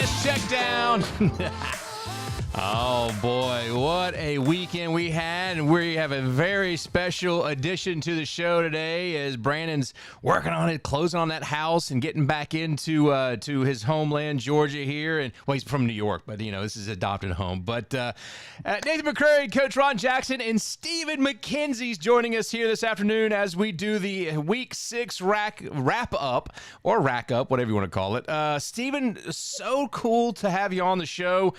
FCS check down. Oh, boy, what a weekend we had. And we have a very special addition to the show today as Brandon's working on it, closing on that house and getting back into to his homeland, Georgia here. And, well, he's from New York, but, you know, this is adopted home. But Nathan McCrary, Coach Ron Jackson, and Stephen McKenzie's joining us here this afternoon as we do the Week 6 wrap-up, or rack-up, whatever you want to call it. Stephen, so cool to have you on the show.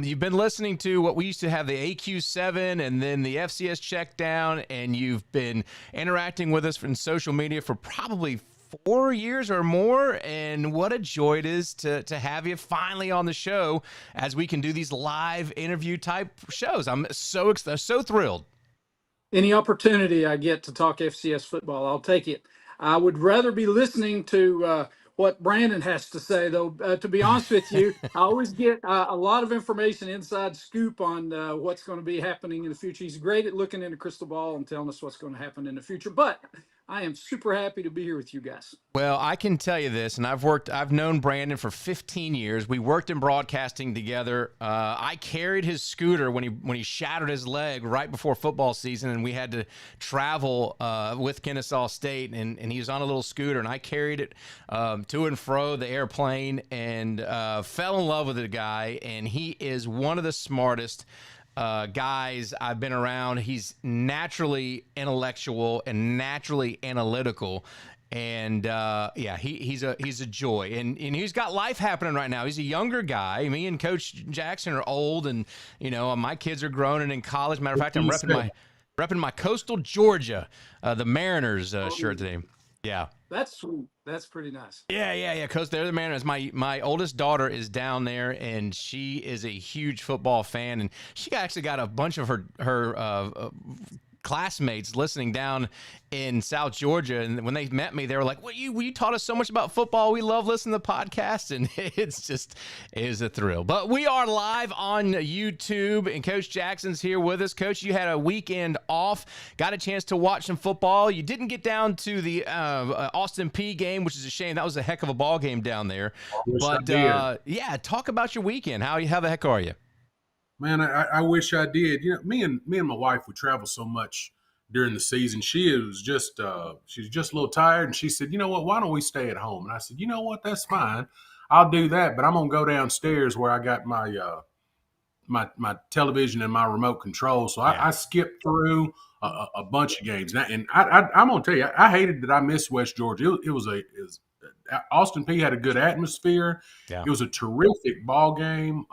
You've been listening to what we used to have, the AQ7 and then the FCS check down, and you've been interacting with us in social media for probably 4 years or more, and what a joy it is to have you finally on the show as we can do these live interview type shows. I'm so thrilled. Any opportunity I get to talk FCS football, I'll take it. I would rather be listening to what Brandon has to say, though. To be honest with you, I always get a lot of information, inside scoop on what's going to be happening in the future. He's great at looking in the crystal ball and telling us what's going to happen in the future. But I am super happy to be here with you guys. Well, I can tell you this, and I've known Brandon for 15 years. We worked in broadcasting together. I carried his scooter when he shattered his leg right before football season, and we had to travel with Kennesaw State, and he was on a little scooter, and I carried it to and fro the airplane, and fell in love with the guy, and he is one of the smartest guys I've been around. He's naturally intellectual and naturally analytical, and he's a joy, and he's got life happening right now. He's a younger guy. Me and Coach Jackson are old, and you know my kids are grown and in college. Matter of fact, I'm repping my Coastal Georgia, the Mariners shirt today. Yeah. That's sweet. That's pretty nice. Yeah. Because they're the Mariners. My oldest daughter is down there, and she is a huge football fan, and she actually got a bunch of her classmates listening down in South Georgia, and when they met me, they were like, "Well, you taught us so much about football. We love listening to the podcast," and it is a thrill. But we are live on YouTube, and Coach Jackson's here with us. Coach, you had a weekend off, got a chance to watch some football. You didn't get down to the Austin Peay game, which is a shame. That was a heck of a ball game down there. But talk about your weekend. How the heck are you? Man, I wish I did. You know, me and my wife, we travel so much during the season. She was just she's just a little tired, and she said, "You know what? Why don't we stay at home?" And I said, "You know what? That's fine. I'll do that. But I'm gonna go downstairs where I got my my television and my remote control." So I skipped through a bunch of games, and I'm gonna tell you, I hated that I missed West Georgia. It was Austin Peay had a good atmosphere. Yeah. It was a terrific ball game.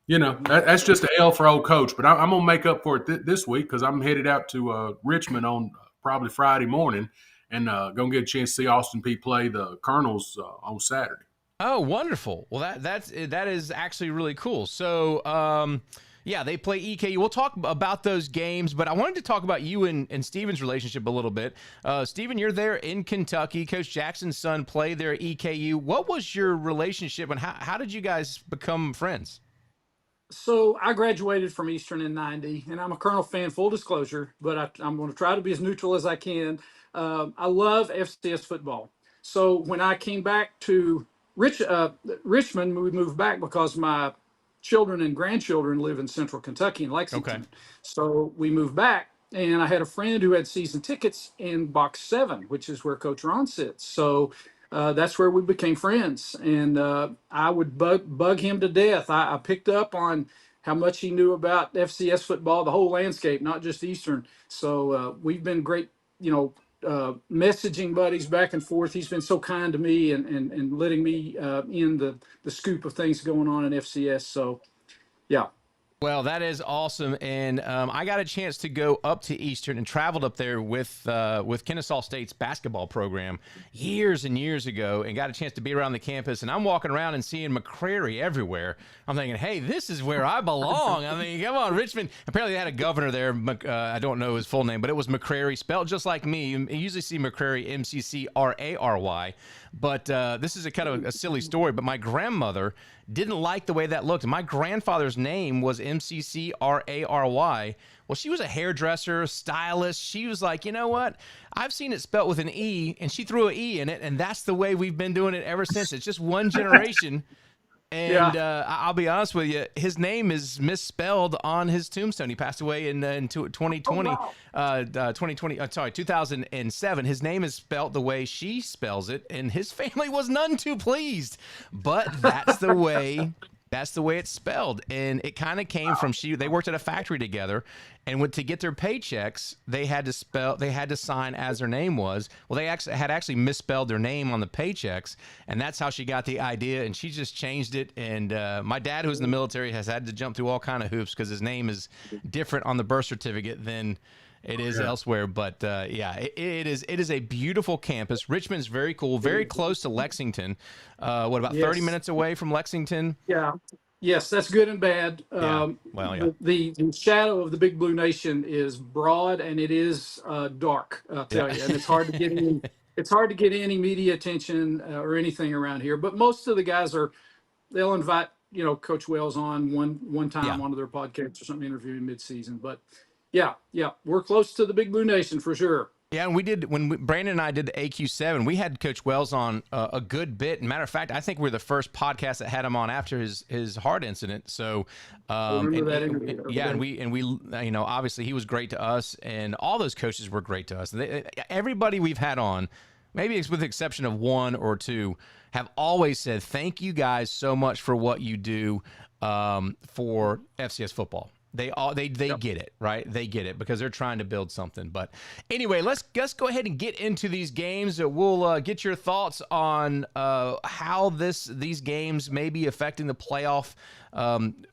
You know, that's just an L for old coach, but I'm going to make up for it this week because I'm headed out to Richmond on probably Friday morning and going to get a chance to see Austin Peay play the Colonels on Saturday. Oh, wonderful. Well, that is actually really cool. So, they play EKU. We'll talk about those games, but I wanted to talk about you and Steven's relationship a little bit. Steven, you're there in Kentucky. Coach Jackson's son played there at EKU. What was your relationship, and how did you guys become friends? So I graduated from Eastern in '90, and I'm a Colonel fan, full disclosure, but I'm going to try to be as neutral as I can. I love FCS football. So when I came back to Richmond, we moved back because my children and grandchildren live in central Kentucky in Lexington. Okay. So we moved back, and I had a friend who had season tickets in Box 7, which is where Coach Ron sits. So that's where we became friends, and I would bug him to death. I picked up on how much he knew about FCS football, the whole landscape, not just Eastern. So we've been great, messaging buddies back and forth. He's been so kind to me and letting me in the scoop of things going on in FCS. So, yeah. Well, that is awesome, and I got a chance to go up to Eastern and traveled up there with Kennesaw State's basketball program years and years ago, and got a chance to be around the campus. And I'm walking around and seeing McCrary everywhere. I'm thinking, hey, this is where I belong. I mean, come on, Richmond. Apparently, they had a governor there. I don't know his full name, but it was McCrary, spelled just like me. You usually see McCrary, McCrary. But this is a kind of a silly story. But my grandmother didn't like the way that looked. My grandfather's name was McCrary. Well, she was a hairdresser, stylist. She was like, you know what? I've seen it spelt with an E, and she threw an E in it, and that's the way we've been doing it ever since. It's just one generation. And Yeah. I'll be honest with you, his name is misspelled on his tombstone. He passed away in Oh 2020, wow. 2007. His name is spelled the way she spells it, and his family was none too pleased. But that's the way. That's the way it's spelled, and it kind of came from they worked at a factory together, and to get their paychecks, they had to sign as their name was. Well, they actually misspelled their name on the paychecks, and that's how she got the idea, and she just changed it. And my dad, who's in the military, has had to jump through all kind of hoops because his name is different on the birth certificate than it is elsewhere. But it is a beautiful campus. Richmond's very cool, very close to Lexington. About 30 Yes. minutes away from Lexington? Yeah. Yes, that's good and bad. Yeah. Well, yeah. The shadow of the Big Blue Nation is broad and it is dark, I'll tell you, and it's hard to get any. It's hard to get any media attention or anything around here. But most of the guys they'll invite Coach Wells on one time Yeah. onto their podcast or something, interviewing midseason. But yeah, we're close to the Big Blue Nation for sure. Yeah, and we did Brandon and I did the AQ7. We had Coach Wells on a good bit. Matter of fact, I think we're the first podcast that had him on after his heart incident. So, Remember that interview. yeah, and we obviously he was great to us, and all those coaches were great to us. Everybody we've had on, maybe with the exception of one or two, have always said thank you guys so much for what you do for FCS football. They get it, right? They get it because they're trying to build something. But anyway, let's go ahead and get into these games. We'll get your thoughts on how these games may be affecting the playoff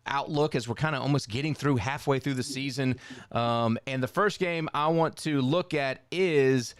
outlook as we're kind of almost getting through halfway through the season. And the first game I want to look at is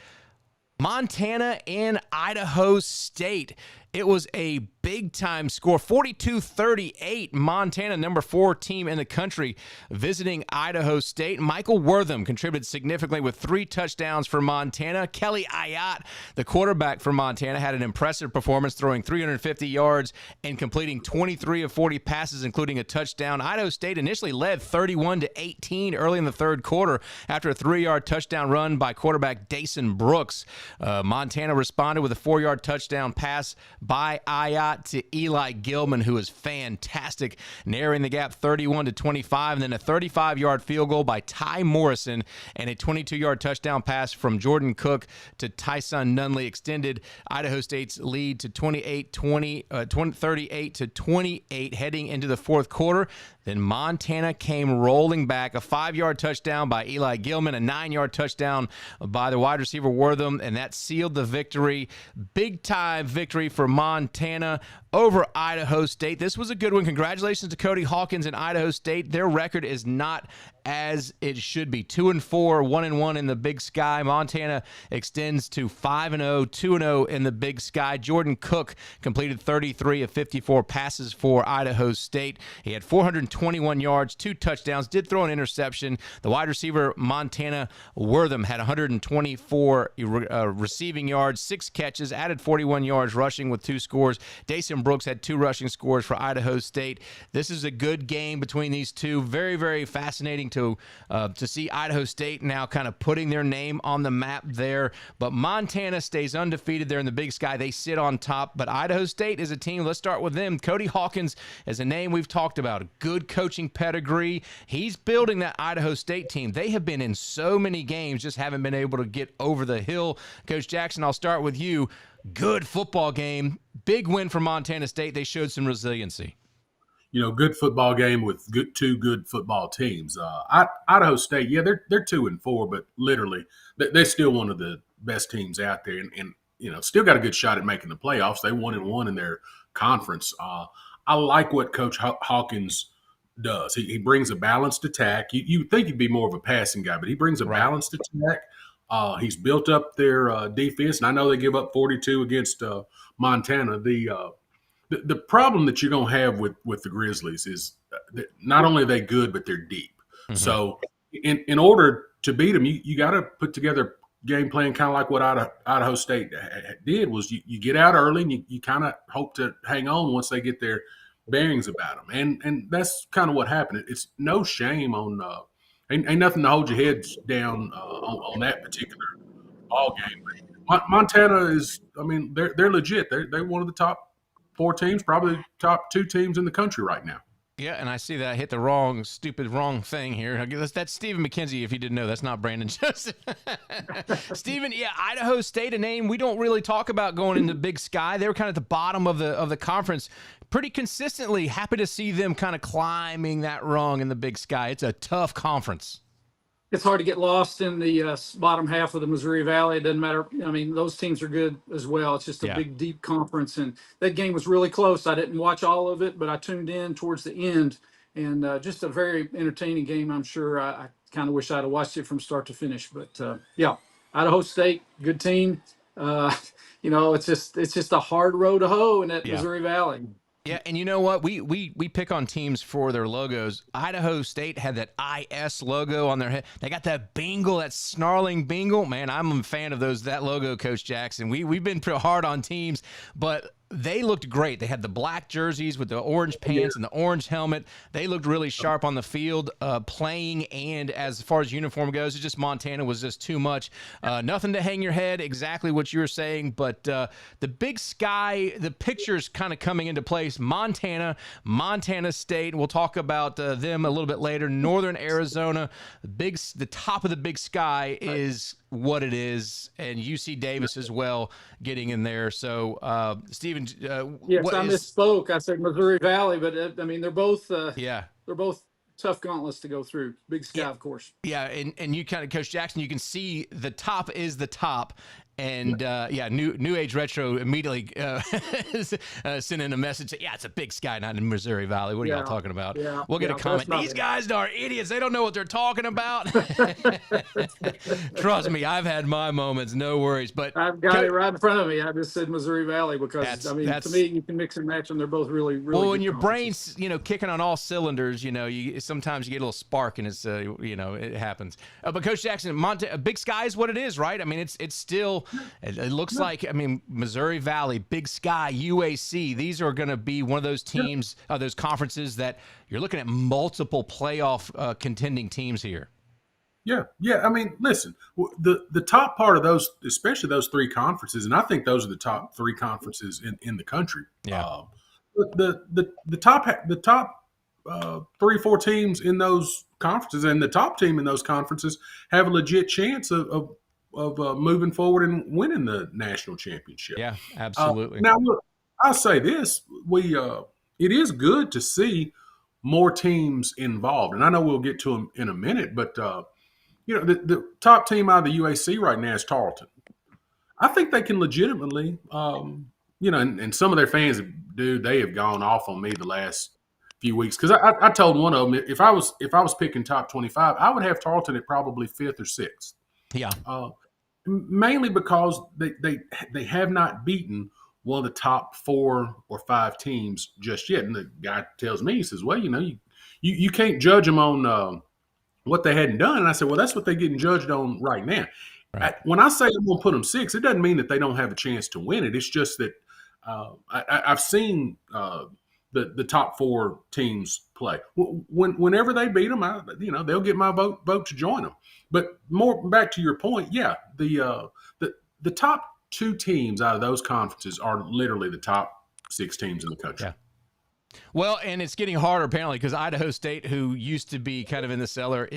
Montana and Idaho State. It was a big-time score, 42-38. Montana, number 4 team in the country, visiting Idaho State. Michael Wortham contributed significantly with 3 touchdowns for Montana. Kelly Ayotte, the quarterback for Montana, had an impressive performance, throwing 350 yards and completing 23 of 40 passes, including a touchdown. Idaho State initially led 31-18 early in the third quarter after a 3-yard touchdown run by quarterback Dason Brooks. Montana responded with a 4-yard touchdown pass by Ayotte to Eli Gilman, who is fantastic, narrowing the gap 31-25, and then a 35-yard field goal by Ty Morrison and a 22-yard touchdown pass from Jordan Cook to Tyson Nunley extended Idaho State's lead to 38-28 heading into the fourth quarter. Then Montana came rolling back, a 5-yard touchdown by Eli Gilman, a 9-yard touchdown by the wide receiver Wortham, and that sealed the victory. Big-time victory for Montana over Idaho State. This was a good one. Congratulations to Cody Hawkins and Idaho State. Their record is not as it should be. 2-4, 1-1 in the Big Sky. Montana extends to 5-0, 2-0 in the Big Sky. Jordan Cook completed 33 of 54 passes for Idaho State. He had 421 yards, 2 touchdowns, did throw an interception. The wide receiver, Montana Wortham, had 124 receiving yards, 6 catches, added 41 yards rushing with 2 scores. Dason Brooks had 2 rushing scores for Idaho State. This is a good game between these two. Very, very fascinating to see Idaho State now kind of putting their name on the map there. But Montana stays undefeated there in the Big Sky. They sit on top. But Idaho State is a team. Let's start with them. Cody Hawkins is a name we've talked about. Good coaching pedigree. He's building that Idaho State team. They have been in so many games, just haven't been able to get over the hill. Coach Jackson, I'll start with you. Good football game. Big win for Montana State. They showed some resiliency. Good football game with two good football teams. Idaho State, yeah, they're 2-4, but literally they're still one of the best teams out there, and still got a good shot at making the playoffs. They 1-1 in their conference. I like what Coach Hawkins does. He brings a balanced attack. You would think he'd be more of a passing guy, but he brings a balanced attack. He's built up their defense, and I know they give up 42 against Montana. The problem that you're going to have with the Grizzlies is that not only are they good, but they're deep. Mm-hmm. So in order to beat them, you got to put together a game plan kind of like what Idaho State did. Was you get out early and you kind of hope to hang on once they get their bearings about them. And that's kind of what happened. It's no shame on ain't nothing to hold your heads down on that particular ball game. But Montana is, they're legit. They're one of the top four teams, probably the top two teams in the country right now. Yeah, and I see that I hit the wrong thing here. That's Stephen McKenzie, if you didn't know. That's not Brandon Joseph. Stephen, yeah, Idaho State, a name we don't really talk about going into Big Sky. They were kind of at the bottom of the conference pretty consistently. Happy to see them kind of climbing that rung in the Big Sky. It's a tough conference. It's hard to get lost in the bottom half of the Missouri Valley. It doesn't matter. I mean, those teams are good as well. It's just a big, deep conference. And that game was really close. I didn't watch all of it, but I tuned in towards the end. And just a very entertaining game. I'm sure I kind of wish I'd have watched it from start to finish. But, yeah, Idaho State, good team. It's just a hard road to hoe in that Missouri Valley. Yeah, and you know what? We pick on teams for their logos. Idaho State had that IS logo on their head. They got that Bengal, that snarling Bengal. Man, I'm a fan of that logo, Coach Jackson. We've been pretty hard on teams, but they looked great. They had the black jerseys with the orange pants and the orange helmet. They looked really sharp on the field, playing, and as far as uniform goes, it's just Montana was just too much. Nothing to hang your head, exactly what you were saying, but the Big Sky, the picture's kind of coming into place. Montana State, we'll talk about them a little bit later. Northern Arizona, the top of the Big Sky is what it is, and UC Davis as well getting in there. So, Stephen, yes, I misspoke. I said Missouri Valley, but I mean they're both they're both tough gauntlets to go through. Big Sky, of course. Yeah, and you kind of, Coach Jackson, you can see the top is the top. And New Age Retro immediately sent in a message. Yeah, it's a Big Sky, not in Missouri Valley. What are y'all talking about? Yeah, we'll get a comment. These guys are idiots. They don't know what they're talking about. Trust me, I've had my moments. No worries. But I've got it right in front of me. I just said Missouri Valley because to me, you can mix and match them. They're both really, really. Well, when your brain's kicking on all cylinders, you sometimes you get a little spark, and it's it happens. But Coach Jackson, Big Sky is what it is, right? I mean, it's still. It looks like, Missouri Valley, Big Sky, UAC, these are going to be one of those teams, those conferences that you're looking at multiple playoff contending teams here. Yeah. I mean, listen, the top part of those, especially those three conferences, and I think those are the top three conferences in the country. Yeah. The top 3-4 teams in those conferences and the top team in those conferences have a legit chance of moving forward and winning the national championship. Yeah, absolutely. Now, look, I'll say this: it is good to see more teams involved, and I know we'll get to them in a minute. But the top team out of the UAC right now is Tarleton. I think they can legitimately, and some of their fans, dude, they have gone off on me the last few weeks because I told one of them if I was picking top 25, I would have Tarleton at probably 5th or 6th. Yeah. Mainly because they have not beaten one of the top 4 or 5 teams just yet. And the guy tells me, he says, well, you can't judge them on what they hadn't done. And I said, well, that's what they're getting judged on right now. Right. When I say I'm going to put them 6, it doesn't mean that they don't have a chance to win it. It's just that I've seen the top 4 teams play. Whenever they beat them, they'll get my vote to join them. But more back to your point, yeah, the top 2 teams out of those conferences are literally the top 6 teams in the country. Yeah. Well, and it's getting harder apparently because Idaho State, who used to be kind of in the cellar,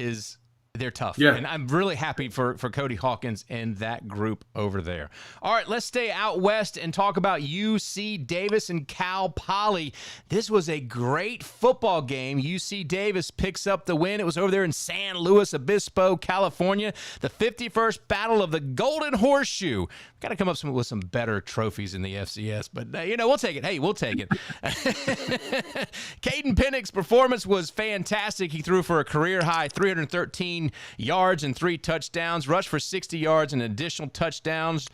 they're tough. Yeah. And I'm really happy for Cody Hawkins and that group over there. All right, let's stay out west and talk about UC Davis and Cal Poly. This was a great football game. UC Davis picks up the win. It was over there in San Luis Obispo, California. The 51st Battle of the Golden Horseshoe. Got to come up with some better trophies in the FCS, but we'll take it. Hey, we'll take it. Caden Pennick's performance was fantastic. He threw for a career-high 313 yards and 3 touchdowns, rushed for 60 yards and additional touchdowns.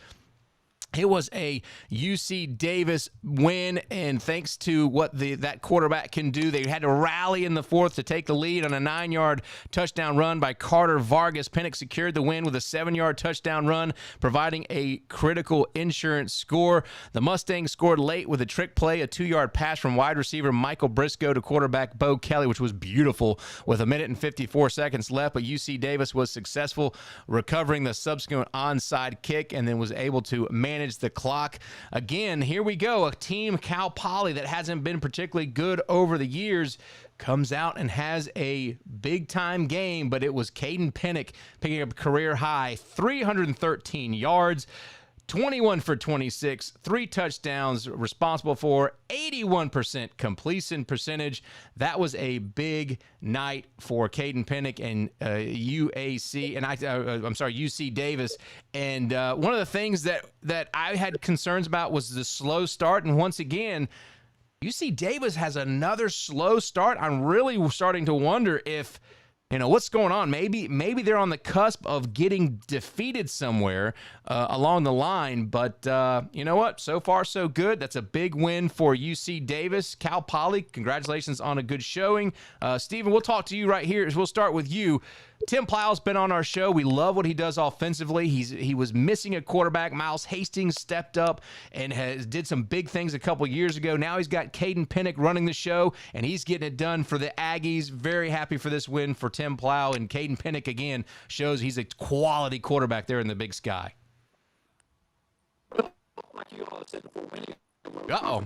It was a UC Davis win, and thanks to what that quarterback can do, they had to rally in the 4th to take the lead on a 9-yard touchdown run by Carter Vargas. Pennick secured the win with a 7-yard touchdown run, providing a critical insurance score. The Mustangs scored late with a trick play, a 2-yard pass from wide receiver Michael Briscoe to quarterback Bo Kelly, which was beautiful with 1 minute and 54 seconds left, but UC Davis was successful recovering the subsequent onside kick and then was able to manage manage the clock. Again, here we go. A team, Cal Poly, that hasn't been particularly good over the years, comes out and has a big-time game, but it was Caden Pennick picking up career high 313 yards. 21 for 26, 3 touchdowns, responsible for 81% completion percentage. That was a big night for Caden Pennick and UAC, and UC Davis. And one of the things that I had concerns about was the slow start. And once again, UC Davis has another slow start. I'm really starting to wonder if, what's going on. Maybe they're on the cusp of getting defeated somewhere along the line. But you know what? So far, so good. That's a big win for UC Davis. Cal Poly, congratulations on a good showing. Stephen, we'll talk to you right here. We'll start with you. Tim Plow's been on our show. We love what he does offensively. He was missing a quarterback. Miles Hastings stepped up and did some big things a couple years ago. Now he's got Caden Pennick running the show, and he's getting it done for the Aggies. Very happy for this win for Tim Plow. And Caden Pennick, again, shows he's a quality quarterback there in the Big Sky. Like you all said before, winning Uh-oh.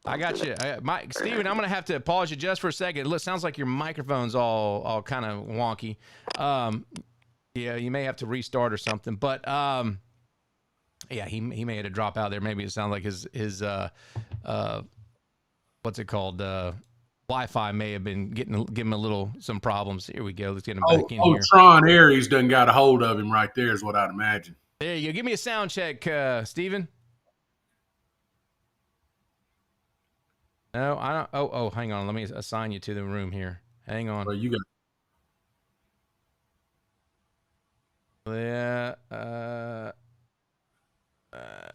I got you. Steven, I'm going to have to pause you just for a second. It sounds like your microphone's all kind of wonky. Yeah, you may have to restart or something. But, yeah, he may have to drop out there. Maybe it sounds like his what's it called? Wi-Fi may have been giving him some problems. Here we go. Let's get him back in here. Tron Aries done got a hold of him right there is what I'd imagine. There you go. Give me a sound check, Steven. No, I don't. Oh, hang on. Let me assign you to the room here. Hang on. Well, you got. Yeah.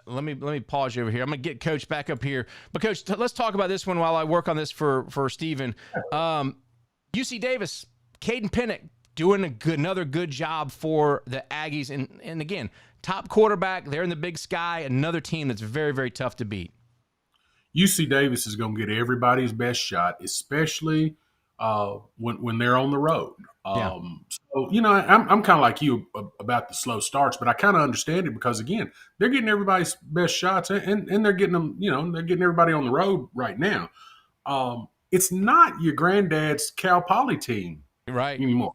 Let me pause you over here. I'm gonna get Coach back up here. But Coach, let's talk about this one while I work on this for Steven. UC Davis, Caden Pennick doing another good job for the Aggies, and again, top quarterback. They're in the Big Sky. Another team that's very, very tough to beat. UC Davis is going to get everybody's best shot, especially when they're on the road. So, I'm kind of like you about the slow starts, but I kind of understand it because, again, they're getting everybody's best shots, and they're getting them, they're getting everybody on the road right now. It's not your granddad's Cal Poly team anymore.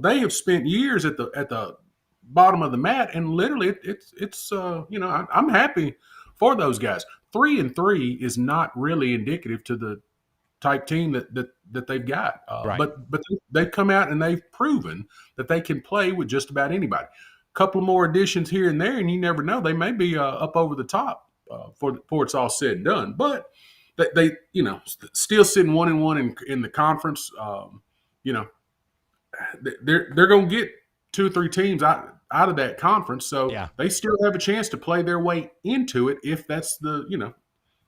They have spent years at the bottom of the mat, and literally it's I'm happy for those guys. 3-3 is not really indicative to the type team that they've got. But they've come out and they've proven that they can play with just about anybody. A couple more additions here and there, and you never know, they may be up over the top before it's all said and done. But they still sitting 1-1 in the conference. They're going to get 2 or 3 teams out of that conference, so they still have a chance to play their way into it if that's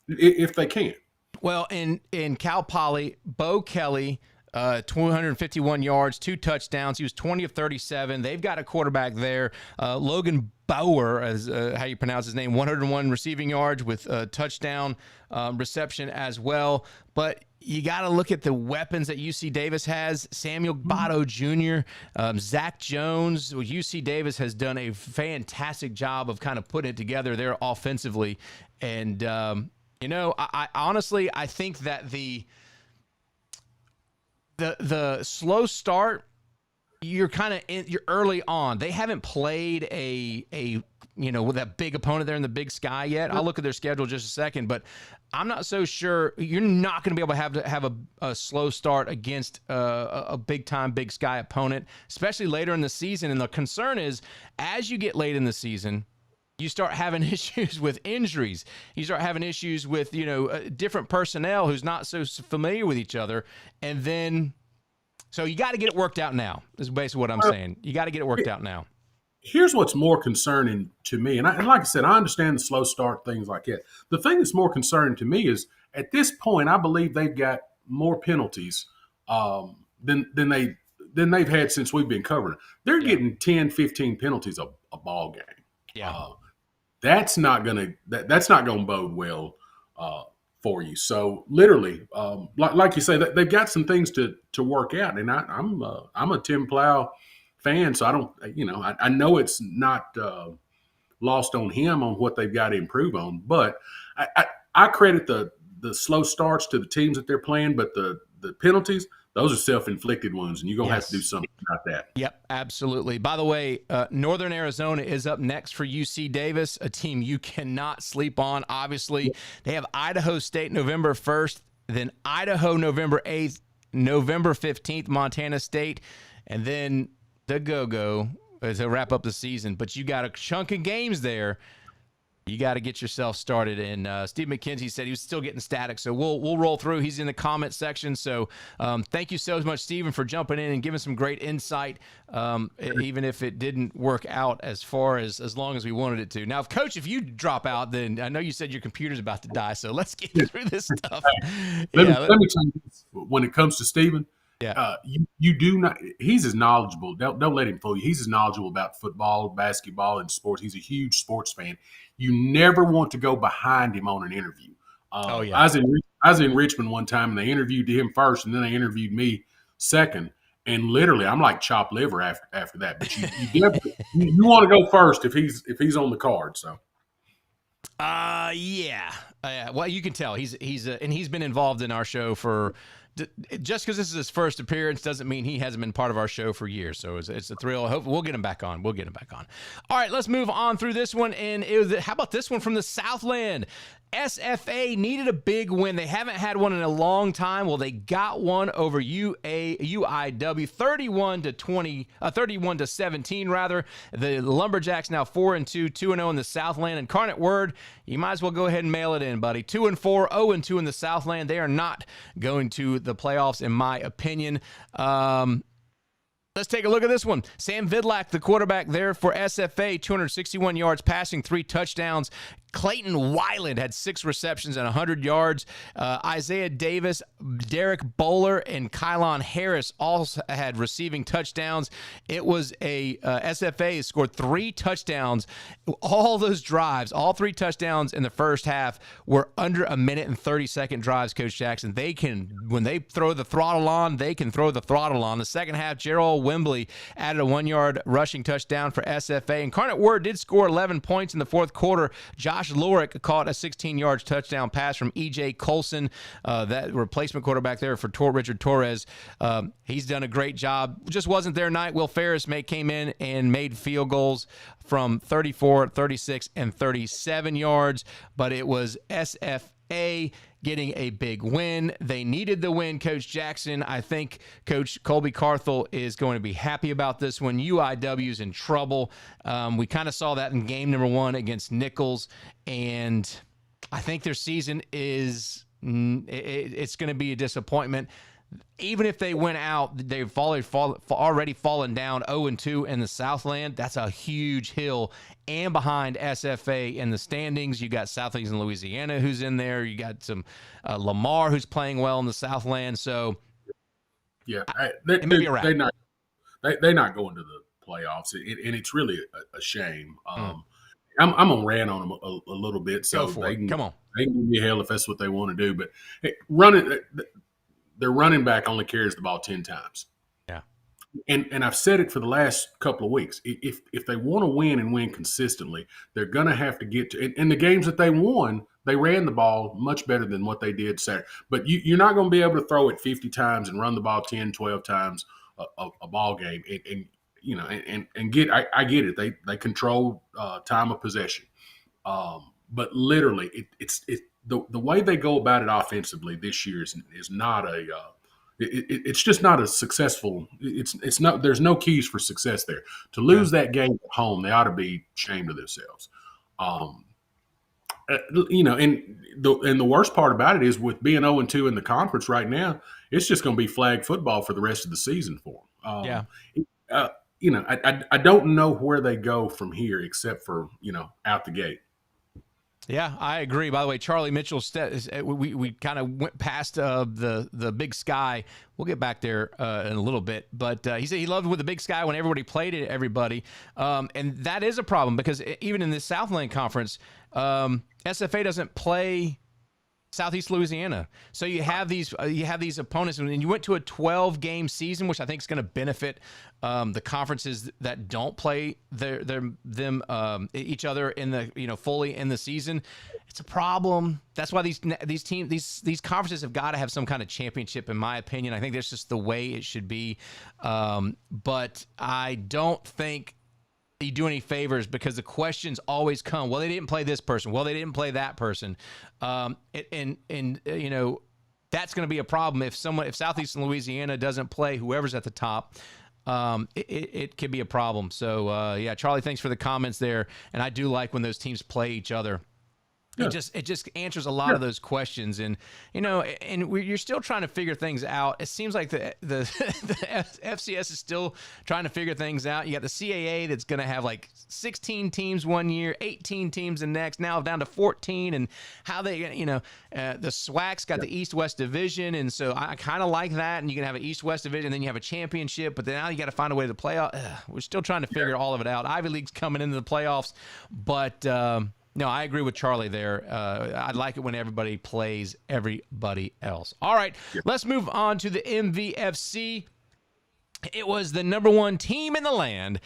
if they can. Well, in Cal Poly, Bo Kelly, 251 yards, 2 touchdowns. He was 20 of 37. They've got a quarterback there, Logan Bauer, as how you pronounce his name, 101 receiving yards with a touchdown reception as well. But you got to look at the weapons that UC Davis has. Samuel Bato Jr., Zach Jones. UC Davis has done a fantastic job of kind of putting it together there offensively. And, I honestly, I think that the slow start, you're early on. They haven't played with that big opponent there in the Big Sky yet. I'll look at their schedule just a second, but I'm not so sure. You're not going to be able to have a slow start against a big-time Big Sky opponent, especially later in the season. And the concern is, as you get late in the season, you start having issues with injuries. You start having issues with, different personnel who's not so familiar with each other. And then, so you got to get it worked out now, is basically what I'm saying. You got to get it worked out now. Here's what's more concerning to me. And like I said, I understand the slow start, things like that. The thing that's more concerning to me is at this point, I believe they've got more penalties than they've had since we've been covering. They're getting 10, 15 penalties a ball game. Yeah. That's not gonna bode well for you. So literally, like you say, they've got some things to work out. And I'm a Tim Plow fan, so I don't, I know it's not lost on him on what they've got to improve on. But I credit the slow starts to the teams that they're playing, but the penalties, those are self-inflicted ones, and you're going to have to do something about that. Yep, absolutely. By the way, Northern Arizona is up next for UC Davis, a team you cannot sleep on. Obviously, they have Idaho State November 1st, then Idaho November 8th, November 15th, Montana State, and then the go-go to wrap up the season. But you got a chunk of games there. You got to get yourself started. And Steve McKenzie said he was still getting static, so we'll roll through. He's in the comment section. So thank you so much, Stephen, for jumping in and giving some great insight, even if it didn't work out as long as we wanted it to. Now, Coach, if you drop out, then I know you said your computer's about to die, so let's get through this stuff. Let me tell you this. When it comes to Stephen, you do not. He's as knowledgeable. Don't let him fool you. He's as knowledgeable about football, basketball, and sports. He's a huge sports fan. You never want to go behind him on an interview. I was in Richmond one time, and they interviewed him first, and then they interviewed me second. And literally, I'm like chopped liver after that. But you want to go first if he's on the card. So. Well, you can tell he's been involved in our show for. Just because this is his first appearance doesn't mean he hasn't been part of our show for years. So it's a thrill. Hopefully we'll get him back on. All right, let's move on through this one. And how about this one from the Southland? SFA needed a big win. They haven't had one in a long time. Well, they got one over UIW, 31-17 rather. The Lumberjacks now 4-2, 2-0 in the Southland. Incarnate Word, you might as well go ahead and mail it in, buddy. 2-4, 0-2 in the Southland. They are not going to the playoffs, in my opinion. Let's take a look at this one. Sam Vidlak, the quarterback there for SFA, 261 yards passing, 3 touchdowns. Clayton Weiland had 6 receptions and 100 yards. Isaiah Davis, Derek Bowler, and Kylon Harris also had receiving touchdowns. It was SFA scored 3 touchdowns. All those drives, all 3 touchdowns in the first half were under a minute and 30-second drives, Coach Jackson. When they throw the throttle on, they can throw the throttle on. The second half, Gerald Wembley added a 1-yard rushing touchdown for SFA. Incarnate Word did score 11 points in the fourth quarter. Josh Lorick caught a 16-yard touchdown pass from E.J. Colson, that replacement quarterback there for Richard Torres. He's done a great job. Just wasn't their night. Will Ferris came in and made field goals from 34, 36, and 37 yards, but it was SFA getting a big win. They needed the win, Coach Jackson. I think Coach Colby Carthel is going to be happy about this one. UIW's in trouble. We kind of saw that in game number 1 against Nichols, and I think their season it's going to be a disappointment. Even if they went out, they've already fallen down 0-2 in the Southland. That's a huge hill. And behind SFA in the standings, you got Southeastern Louisiana who's in there. You got some Lamar who's playing well in the Southland. So, yeah, it may be a wrap. They're not going to the playoffs, and it's really a shame. I'm gonna rant on them a little bit. So Come on, they can give me hell if that's what they want to do. But hey, their running back only carries the ball 10 times. Yeah. And I've said it for the last couple of weeks. If they want to win and win consistently, they're going to have to get to – in the games that they won, they ran the ball much better than what they did Saturday. But you're not going to be able to throw it 50 times and run the ball 10, 12 times a ball game. I get it. They control time of possession. But literally, it's the way they go about it offensively this year is not it's just not a successful. It's not. There's no keys for success there. To lose that game at home, they ought to be ashamed of themselves. And the worst part about it is with being 0-2 in the conference right now, it's just going to be flag football for the rest of the season for them. I don't know where they go from here except for out the gate. Yeah, I agree. By the way, Charlie Mitchell, we kind of went past the Big Sky. We'll get back there in a little bit. But he said he loved with the Big Sky when everybody played it, everybody. And that is a problem because even in the Southland Conference, SFA doesn't play Southeast Louisiana. So you have these opponents, and you went to a 12-game season, which I think is going to benefit the conferences that don't play each other in the fully in the season. It's a problem. That's why these conferences have got to have some kind of championship, in my opinion. I think that's just the way it should be. But I don't think you do any favors, because the questions always come. Well, they didn't play this person. Well, they didn't play that person. That's going to be a problem if Southeastern Louisiana doesn't play whoever's at the top. It could be a problem. So yeah, Charlie, thanks for the comments there. And I do like when those teams play each other. Yeah. It just answers a lot of those questions, and you're still trying to figure things out. It seems like the FCS is still trying to figure things out. You got the CAA that's going to have like 16 teams one year, 18 teams the next, now down to 14, and how they the SWAC's got the East-West division, and so I kind of like that. And you can have an East-West division, and then you have a championship, but then now you got to find a way to play out. We're still trying to figure all of it out. Ivy League's coming into the playoffs, but. No, I agree with Charlie there. I like it when everybody plays everybody else. All right, let's move on to the MVFC. It was the number one team in the land,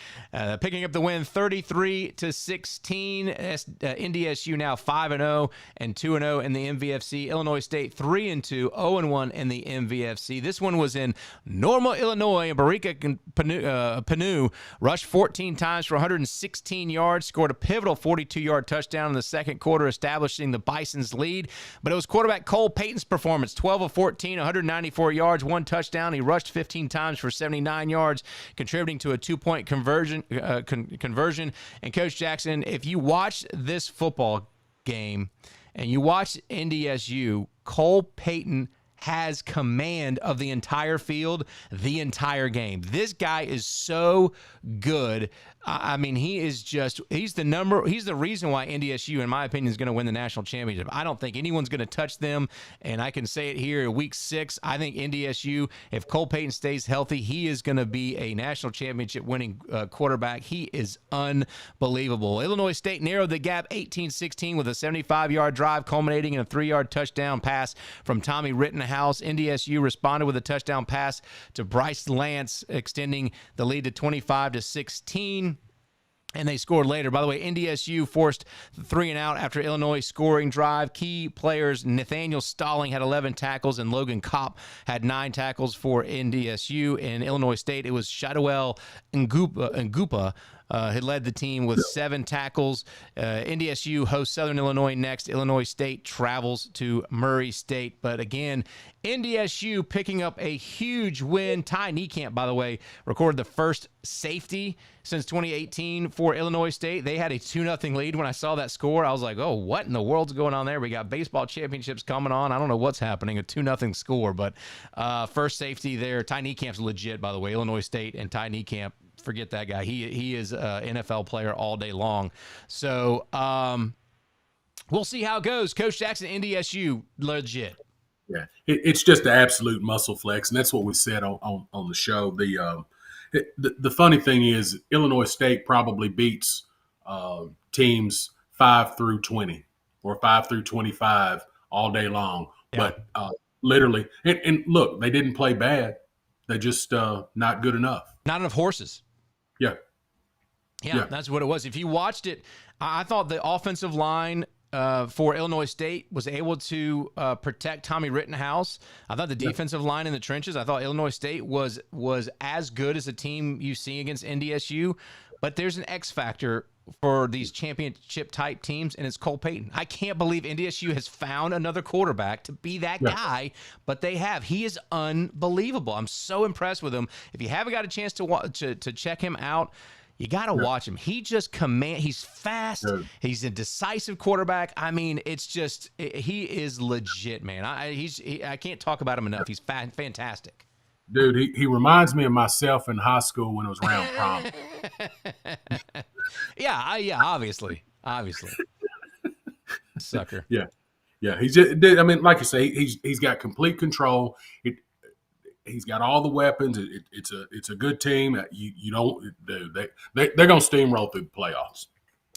picking up the win 33-16. NDSU now 5-0 and 2-0 in the MVFC. Illinois State 3-2, 0-1 in the MVFC. This one was in Normal, Illinois, and Barika Panu rushed 14 times for 116 yards, scored a pivotal 42-yard touchdown in the second quarter, establishing the Bison's lead. But it was quarterback Cole Payton's performance, 12 of 14, 194 yards, one touchdown. He rushed 15 times for 79 yards, contributing to a 2-point conversion. And Coach Jackson, if you watch this football game and you watch NDSU, Cole Payton has command of the entire field the entire game. This guy is so good. I mean, he's the reason why NDSU, in my opinion, is going to win the national championship. I don't think anyone's going to touch them, and I can say it here in week 6. I think NDSU, if Cole Payton stays healthy, he is going to be a national championship winning quarterback. He is unbelievable. Illinois State narrowed the gap 18-16 with a 75-yard drive culminating in a 3-yard touchdown pass from Tommy Rittenhouse. NDSU responded with a touchdown pass to Bryce Lance, extending the lead to 25-16. And they scored later. By the way, NDSU forced 3-and-out after Illinois scoring drive. Key players Nathaniel Stalling had 11 tackles, and Logan Kopp had 9 tackles for NDSU. In Illinois State, it was Shadowell Ngupa had led the team with 7 tackles. NDSU hosts Southern Illinois next. Illinois State travels to Murray State. But again, NDSU picking up a huge win. Ty Niekamp, by the way, recorded the first safety since 2018 for Illinois State. They had a 2-0 lead. When I saw that score, I was like, oh, what in the world's going on there? We got baseball championships coming on. I don't know what's happening, a 2-0 score. But first safety there. Ty Niekamp's legit, by the way. Illinois State and Ty Niekamp, forget that guy. He is an NFL player all day long. So we'll see how it goes. Coach Jackson, NDSU, legit. Yeah, it's just an absolute muscle flex, and that's what we said on the show. The funny thing is Illinois State probably beats teams 5 through 20 or 5 through 25 all day long. Yeah. But literally, and look, they didn't play bad. They just not good enough. Not enough horses. Yeah, that's what it was. If you watched it, I thought the offensive line for Illinois State was able to protect Tommy Rittenhouse. I thought the defensive line in the trenches, I thought Illinois State was as good as a team you see against NDSU. But there's an X factor for these championship-type teams, and it's Cole Payton. I can't believe NDSU has found another quarterback to be that guy, but they have. He is unbelievable. I'm so impressed with him. If you haven't got a chance to check him out, you got to watch him. He just he's fast. Yeah. He's a decisive quarterback. I mean, it's just he is legit, man. I can't talk about him enough. He's fantastic. Dude, he reminds me of myself in high school when it was round prom. yeah, obviously. Sucker. Yeah. He's just, I mean, like you say, he's got complete control. He's got all the weapons. It's a good team. They're gonna steamroll through the playoffs.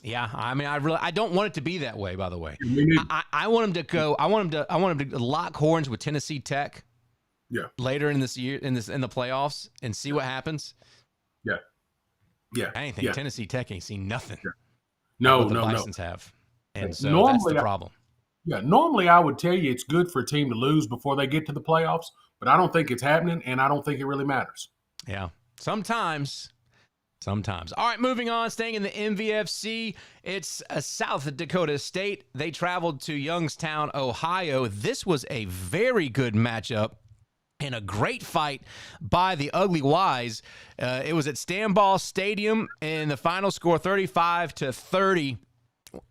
Yeah, I mean, I don't want it to be that way. By the way, We need, I want him to go. I want him to lock horns with Tennessee Tech yeah, later in this year in the playoffs and see what happens. yeah, yeah, I ain't think yeah. Tennessee Tech ain't seen nothing. Yeah. Like No, what the no, no. Bisons have, and so Normally, that's the problem. Yeah, normally I would tell you it's good for a team to lose before they get to the playoffs, but I don't think it's happening, and I don't think it really matters. Yeah, sometimes. All right, moving on, staying in the MVFC, it's South Dakota State. They traveled to Youngstown, Ohio. This was a very good matchup and a great fight by the Ugly Wise. It was at Stanball Stadium, and the final score 35-30.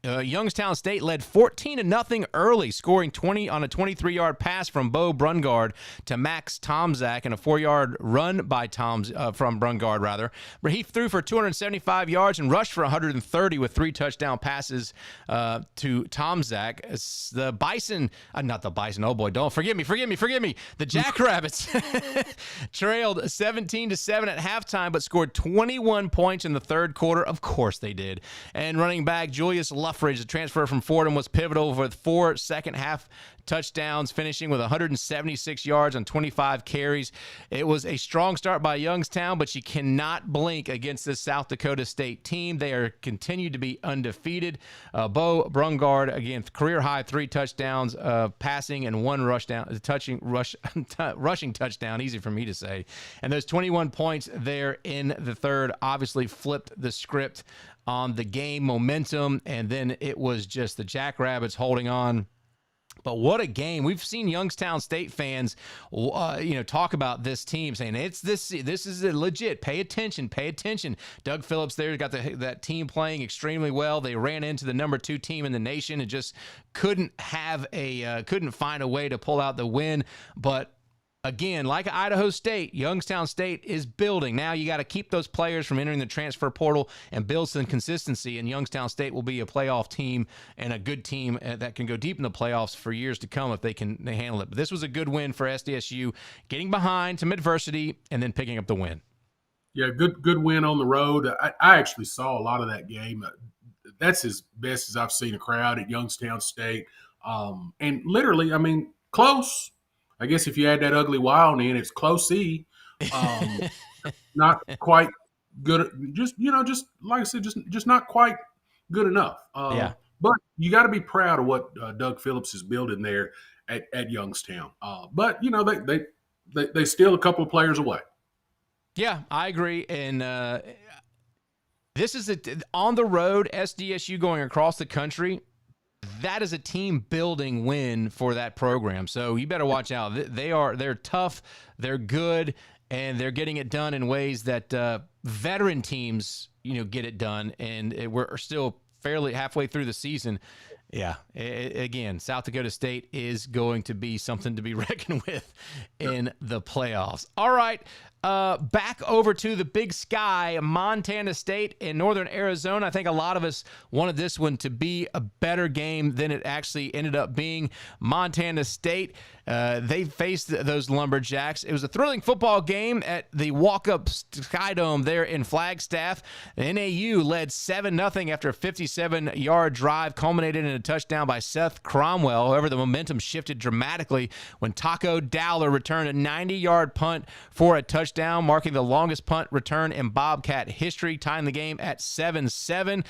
Youngstown State led 14-0 early, scoring 20 on a 23-yard pass from Bo Brungard to Max Tomzak and a 4-yard run by from Brungard rather. But he threw for 275 yards and rushed for 130 with 3 touchdown passes to Tomzak. The Bison, not the Bison. Oh boy, don't forgive me. The Jackrabbits trailed 17-7 at halftime, but scored 21 points in the third quarter. Of course they did. And running back Julius Luffridge, the transfer from Fordham, was pivotal with 4 second-half touchdowns, finishing with 176 yards on 25 carries. It was a strong start by Youngstown, but you cannot blink against this South Dakota State team. They are continued to be undefeated. Bo Brungard, again, career-high 3 touchdowns, passing and 1 rushing touchdown, easy for me to say. And those 21 points there in the third obviously flipped the script on the game momentum, and then it was just the Jackrabbits holding on. But what a game. We've seen Youngstown State fans talk about this team, saying this is legit. Pay attention. Doug Phillips there got that team playing extremely well. They ran into the number 2 team in the nation and just couldn't find a way to pull out the win. But again, like Idaho State, Youngstown State is building. Now you got to keep those players from entering the transfer portal and build some consistency, and Youngstown State will be a playoff team and a good team that can go deep in the playoffs for years to come if they handle it. But this was a good win for SDSU, getting behind some adversity and then picking up the win. Yeah, good win on the road. I actually saw a lot of that game. That's as best as I've seen a crowd at Youngstown State. And literally, I mean, close. I guess if you add that Ugly Wild in, it's close-y. Not quite good. Just like I said, just not quite good enough. Yeah. But you got to be proud of what Doug Phillips is building there at Youngstown. But they still a couple of players away. Yeah, I agree. And this is on the road, SDSU going across the country. That is a team-building win for that program. So you better watch out. They're tough, they're good, and they're getting it done in ways that veteran teams, get it done. And we're still fairly halfway through the season. Yeah, again, South Dakota State is going to be something to be reckoned with in the playoffs. All right, back over to the Big Sky, Montana State and Northern Arizona. I think a lot of us wanted this one to be a better game than it actually ended up being. Montana State, they faced those Lumberjacks. It was a thrilling football game at the walk-up Sky Dome there in Flagstaff. NAU led 7-0 after a 57-yard drive, culminated in a touchdown by Seth Cromwell. However, the momentum shifted dramatically when Taco Dowler returned a 90-yard punt for a touchdown, marking the longest punt return in Bobcat history, tying the game at 7-7.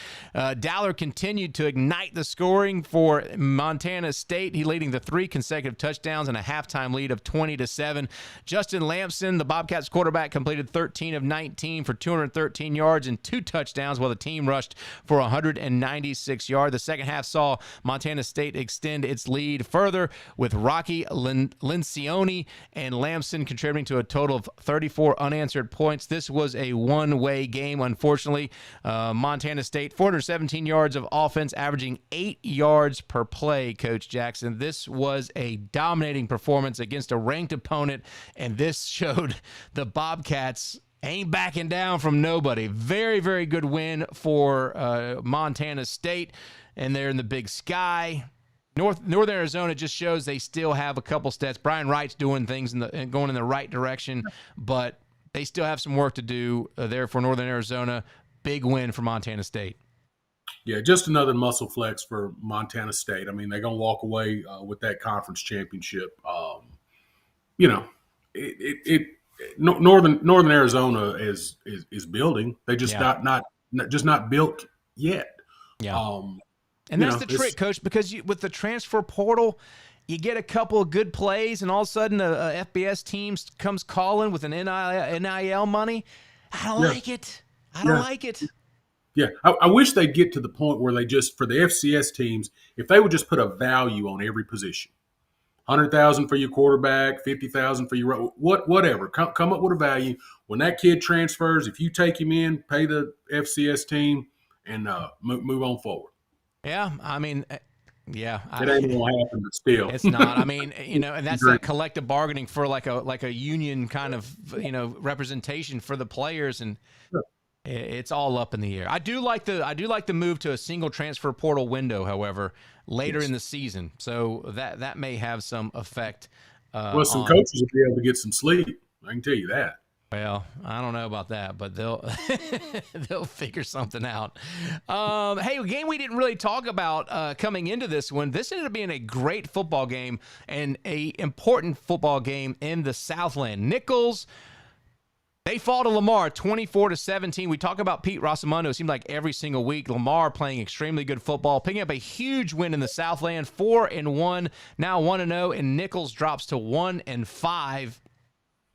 Dowler continued to ignite the scoring for Montana State. He leading the 3 consecutive touchdowns and a halftime lead of 20-7. Justin Lampson, the Bobcats quarterback, completed 13 of 19 for 213 yards and 2 touchdowns, while the team rushed for 196 yards. The second half saw Montana State extend its lead further, with Rocky Lencioni and Lamson contributing to a total of 34 unanswered points. This was a one-way game, unfortunately. Montana State, 417 yards of offense, averaging 8 yards per play, Coach Jackson. This was a dominating performance against a ranked opponent, and this showed the Bobcats ain't backing down from nobody. Very, very good win for Montana State, and they're in the Big Sky. Northern Arizona just shows they still have a couple steps. Brian Wright's doing things going in the right direction, but they still have some work to do there for Northern Arizona. Big win for Montana State. Yeah, just another muscle flex for Montana State. I mean, they're going to walk away with that conference championship. You know, it Northern Arizona is building. They just Yeah. not built yet. Yeah. Um, And that's the trick, Coach, because with the transfer portal, you get a couple of good plays, and all of a sudden a FBS team comes calling with an NIL money. I don't like it. I don't like it. Yeah, I wish they'd get to the point where they just, for the FCS teams, if they would just put a value on every position, 100,000 for your quarterback, 50,000 for your whatever. Come up with a value. When that kid transfers, if you take him in, pay the FCS team, and move on forward. Yeah, I mean, yeah, it ain't gonna happen, but still, it's not. I mean, and that's that collective bargaining for like a union kind of representation for the players, and it's all up in the air. I do like the move to a single transfer portal window, however, later in the season. So that may have some effect. Well, some coaches will be able to get some sleep. I can tell you that. Well, I don't know about that, but they'll they'll figure something out. Hey, a game we didn't really talk about coming into this one. This ended up being a great football game and a important football game in the Southland. Nichols, they fall to Lamar 24-17. We talk about Pete Rosamondo. It seemed like every single week, Lamar playing extremely good football, picking up a huge win in the Southland, 4-1, now 1-0, and Nichols drops to 1-5.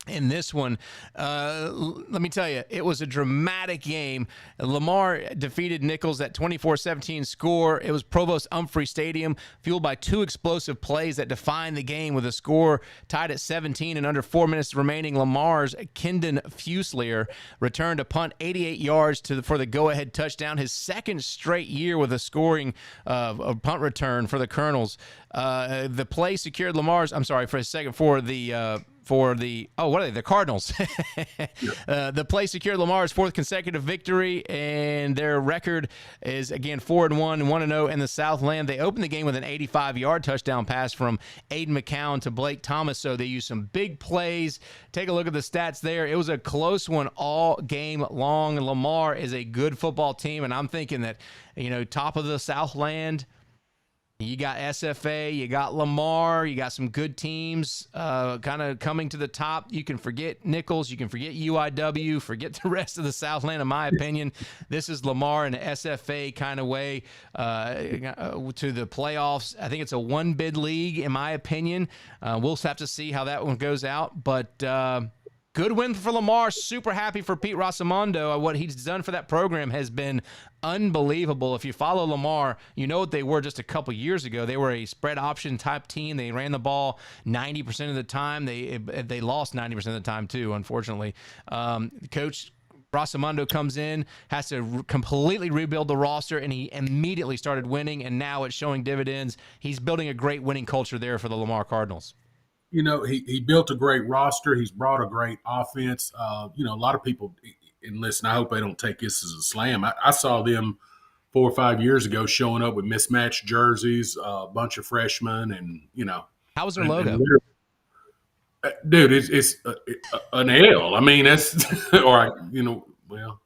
In this one, let me tell you, it was a dramatic game. Lamar defeated Nichols at 24-17 score. It was Provost Humphrey Stadium, fueled by two explosive plays that defined the game with a score tied at 17 and under 4 minutes remaining. Lamar's Kendon Fuselier returned a punt 88 yards for the go-ahead touchdown, his second straight year with a scoring a punt return for the Colonels. The play secured Lamar's, I'm sorry, for a second, the Cardinals. The play secured Lamar's fourth consecutive victory, and their record is, again, 4-1, 1-0 in the Southland. They opened the game with an 85-yard touchdown pass from Aiden McCown to Blake Thomas, so they used some big plays. Take a look at the stats there. It was a close one all game long. Lamar is a good football team, and I'm thinking that, top of the Southland, you got SFA, you got Lamar, you got some good teams kind of coming to the top. You can forget Nichols, you can forget UIW, forget the rest of the Southland, in my opinion. This is Lamar in an SFA kind of way to the playoffs. I think it's a one-bid league, in my opinion. We'll have to see how that one goes out, but good win for Lamar. Super happy for Pete Rosamondo. What he's done for that program has been unbelievable. If you follow Lamar, you know what they were just a couple years ago. They were a spread option type team. They ran the ball 90% of the time. They lost 90% of the time too, unfortunately. Coach Rosamondo comes in, has to completely rebuild the roster, and he immediately started winning, and now it's showing dividends. He's building a great winning culture there for the Lamar Cardinals. He built a great roster. He's brought a great offense. A lot of people, and listen, I hope they don't take this as a slam. I saw them 4 or 5 years ago showing up with mismatched jerseys, a bunch of freshmen, and how was their logo? Dude, it's an L. I mean, that's well,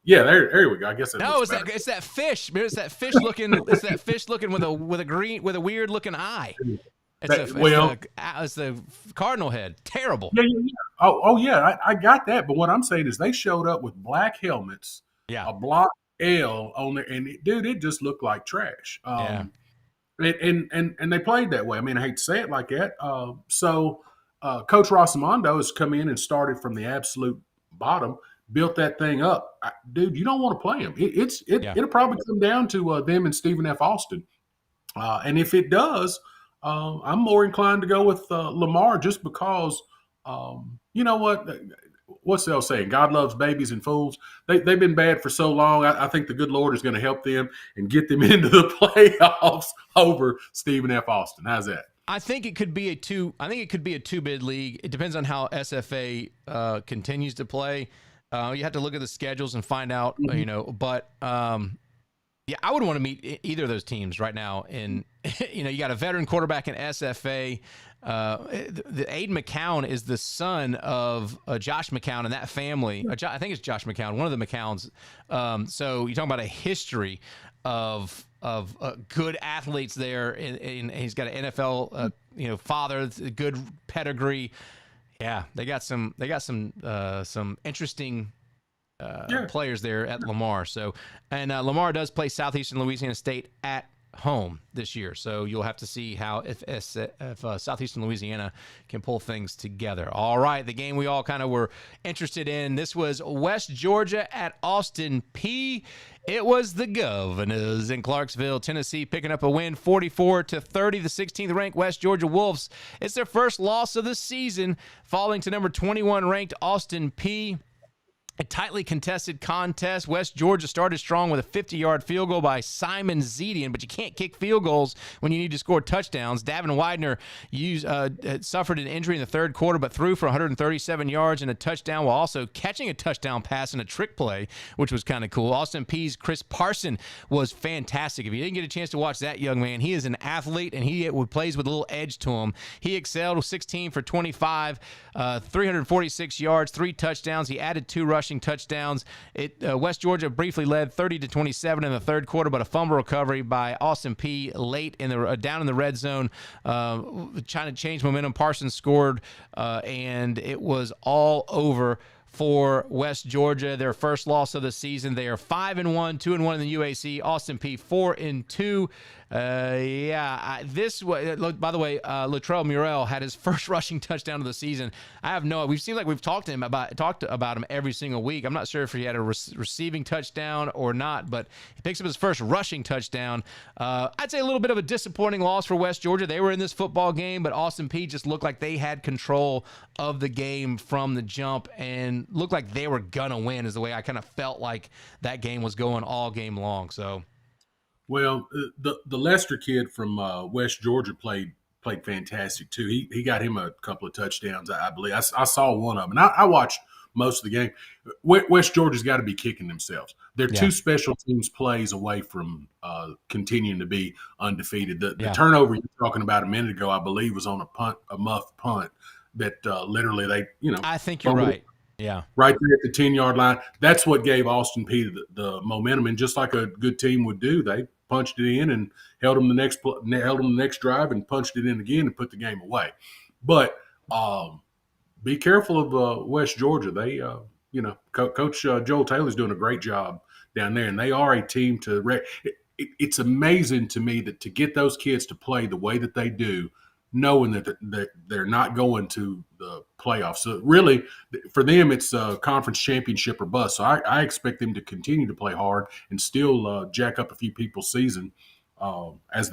yeah. There we go. I guess it's that fish. It's that fish looking. It's that fish looking with a weird looking eye. It's the Cardinal head. Terrible. Yeah. Oh yeah, I got that. But what I'm saying is they showed up with black helmets, a block L on there, and it just looked like trash. And they played that way. I mean, I hate to say it like that. So Coach Rosamondo has come in and started from the absolute bottom, built that thing up. Dude, you don't want to play him. It'll probably come down to them and Stephen F. Austin. And if it does, I'm more inclined to go with Lamar just because, you know what? What's the old saying? God loves babies and fools. They've been bad for so long. I think the good Lord is going to help them and get them into the playoffs over Stephen F. Austin. How's that? I think it could be a two-bid league. It depends on how SFA continues to play. You have to look at the schedules and find out, But yeah, I wouldn't want to meet either of those teams right now. And you got a veteran quarterback in SFA. The Aiden McCown is the son of Josh McCown and that family. I think it's Josh McCown, one of the McCowns. So you're talking about a history. of good athletes there, and he's got an NFL father, good pedigree. Yeah, they got some interesting players there at Lamar. So, and Lamar does play Southeastern Louisiana State at home this year, so you'll have to see how if Southeastern Louisiana can pull things together. All right, the game we all kind of were interested in, this was West Georgia at Austin Peay. It was the Governors in Clarksville, Tennessee, picking up a win 44-30. The 16th ranked West Georgia Wolves, it's their first loss of the season, falling to number 21 ranked Austin Peay. A tightly contested contest. West Georgia started strong with a 50-yard field goal by Simon Zedian, but you can't kick field goals when you need to score touchdowns. Davin Widener suffered an injury in the third quarter, but threw for 137 yards and a touchdown, while also catching a touchdown pass in a trick play, which was kind of cool. Austin Peay's Chris Parson was fantastic. If you didn't get a chance to watch that young man, he is an athlete, and he plays with a little edge to him. He excelled with 16 for 25, 346 yards, 3 touchdowns. He added 2 rushing touchdowns. West Georgia briefly led 30-27 in the third quarter, but a fumble recovery by Austin Peay late down in the red zone, trying to change momentum. Parsons scored, and it was all over for West Georgia. Their first loss of the season. They are 5-1, 2-1 in the UAC. Austin Peay 4-2. This was, by the way, Latrell Murrell had his first rushing touchdown of the season. We've seen like we've talked about him every single week. I'm not sure if he had a receiving touchdown or not, but he picks up his first rushing touchdown. I'd say a little bit of a disappointing loss for West Georgia. They were in this football game, but Austin Peay just looked like they had control of the game from the jump and looked like they were gonna win, is the way I kind of felt like that game was going all game long. So. Well, the Lester kid from West Georgia played fantastic too. He got him a couple of touchdowns, I believe. I saw one of them, and I watched most of the game. West Georgia's got to be kicking themselves. They're 2 special teams plays away from continuing to be undefeated. The turnover you're talking about a minute ago, I believe, was on a muff punt that literally they, I think you're right. Yeah. Right there at the 10-yard line. That's what gave Austin Peay the momentum. And just like a good team would do, they punched it in and held them the next drive and punched it in again and put the game away. But be careful of West Georgia. They, Coach Joel Taylor's doing a great job down there, and they are a team to it's amazing to me that to get those kids to play the way that they do, knowing that they're not going to the playoffs. So really, for them, it's a conference championship or bust. So I expect them to continue to play hard and still jack up a few people's season as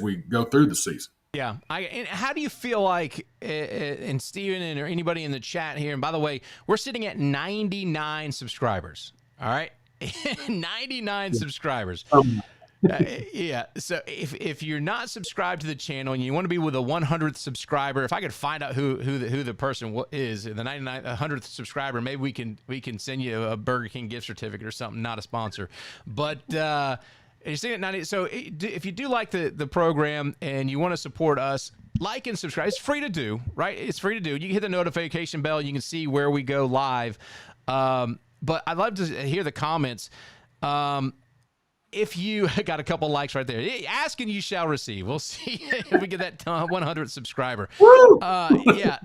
we go through the season. Yeah. And how do you feel like, and Steven or anybody in the chat here, and by the way, we're sitting at 99 subscribers. All right? 99 subscribers. So if you're not subscribed to the channel and you want to be with a 100th subscriber, if I could find out who the person is, the 100th subscriber, maybe we can send you a Burger King gift certificate or something. Not a sponsor, but you're sitting at 90. So if you do like the program and you want to support us, like and subscribe. It's free to do, right? It's free to do. You can hit the notification bell. You can see where we go live. But I'd love to hear the comments. If you got a couple likes right there, ask and you shall receive. We'll see if we get that 100th subscriber.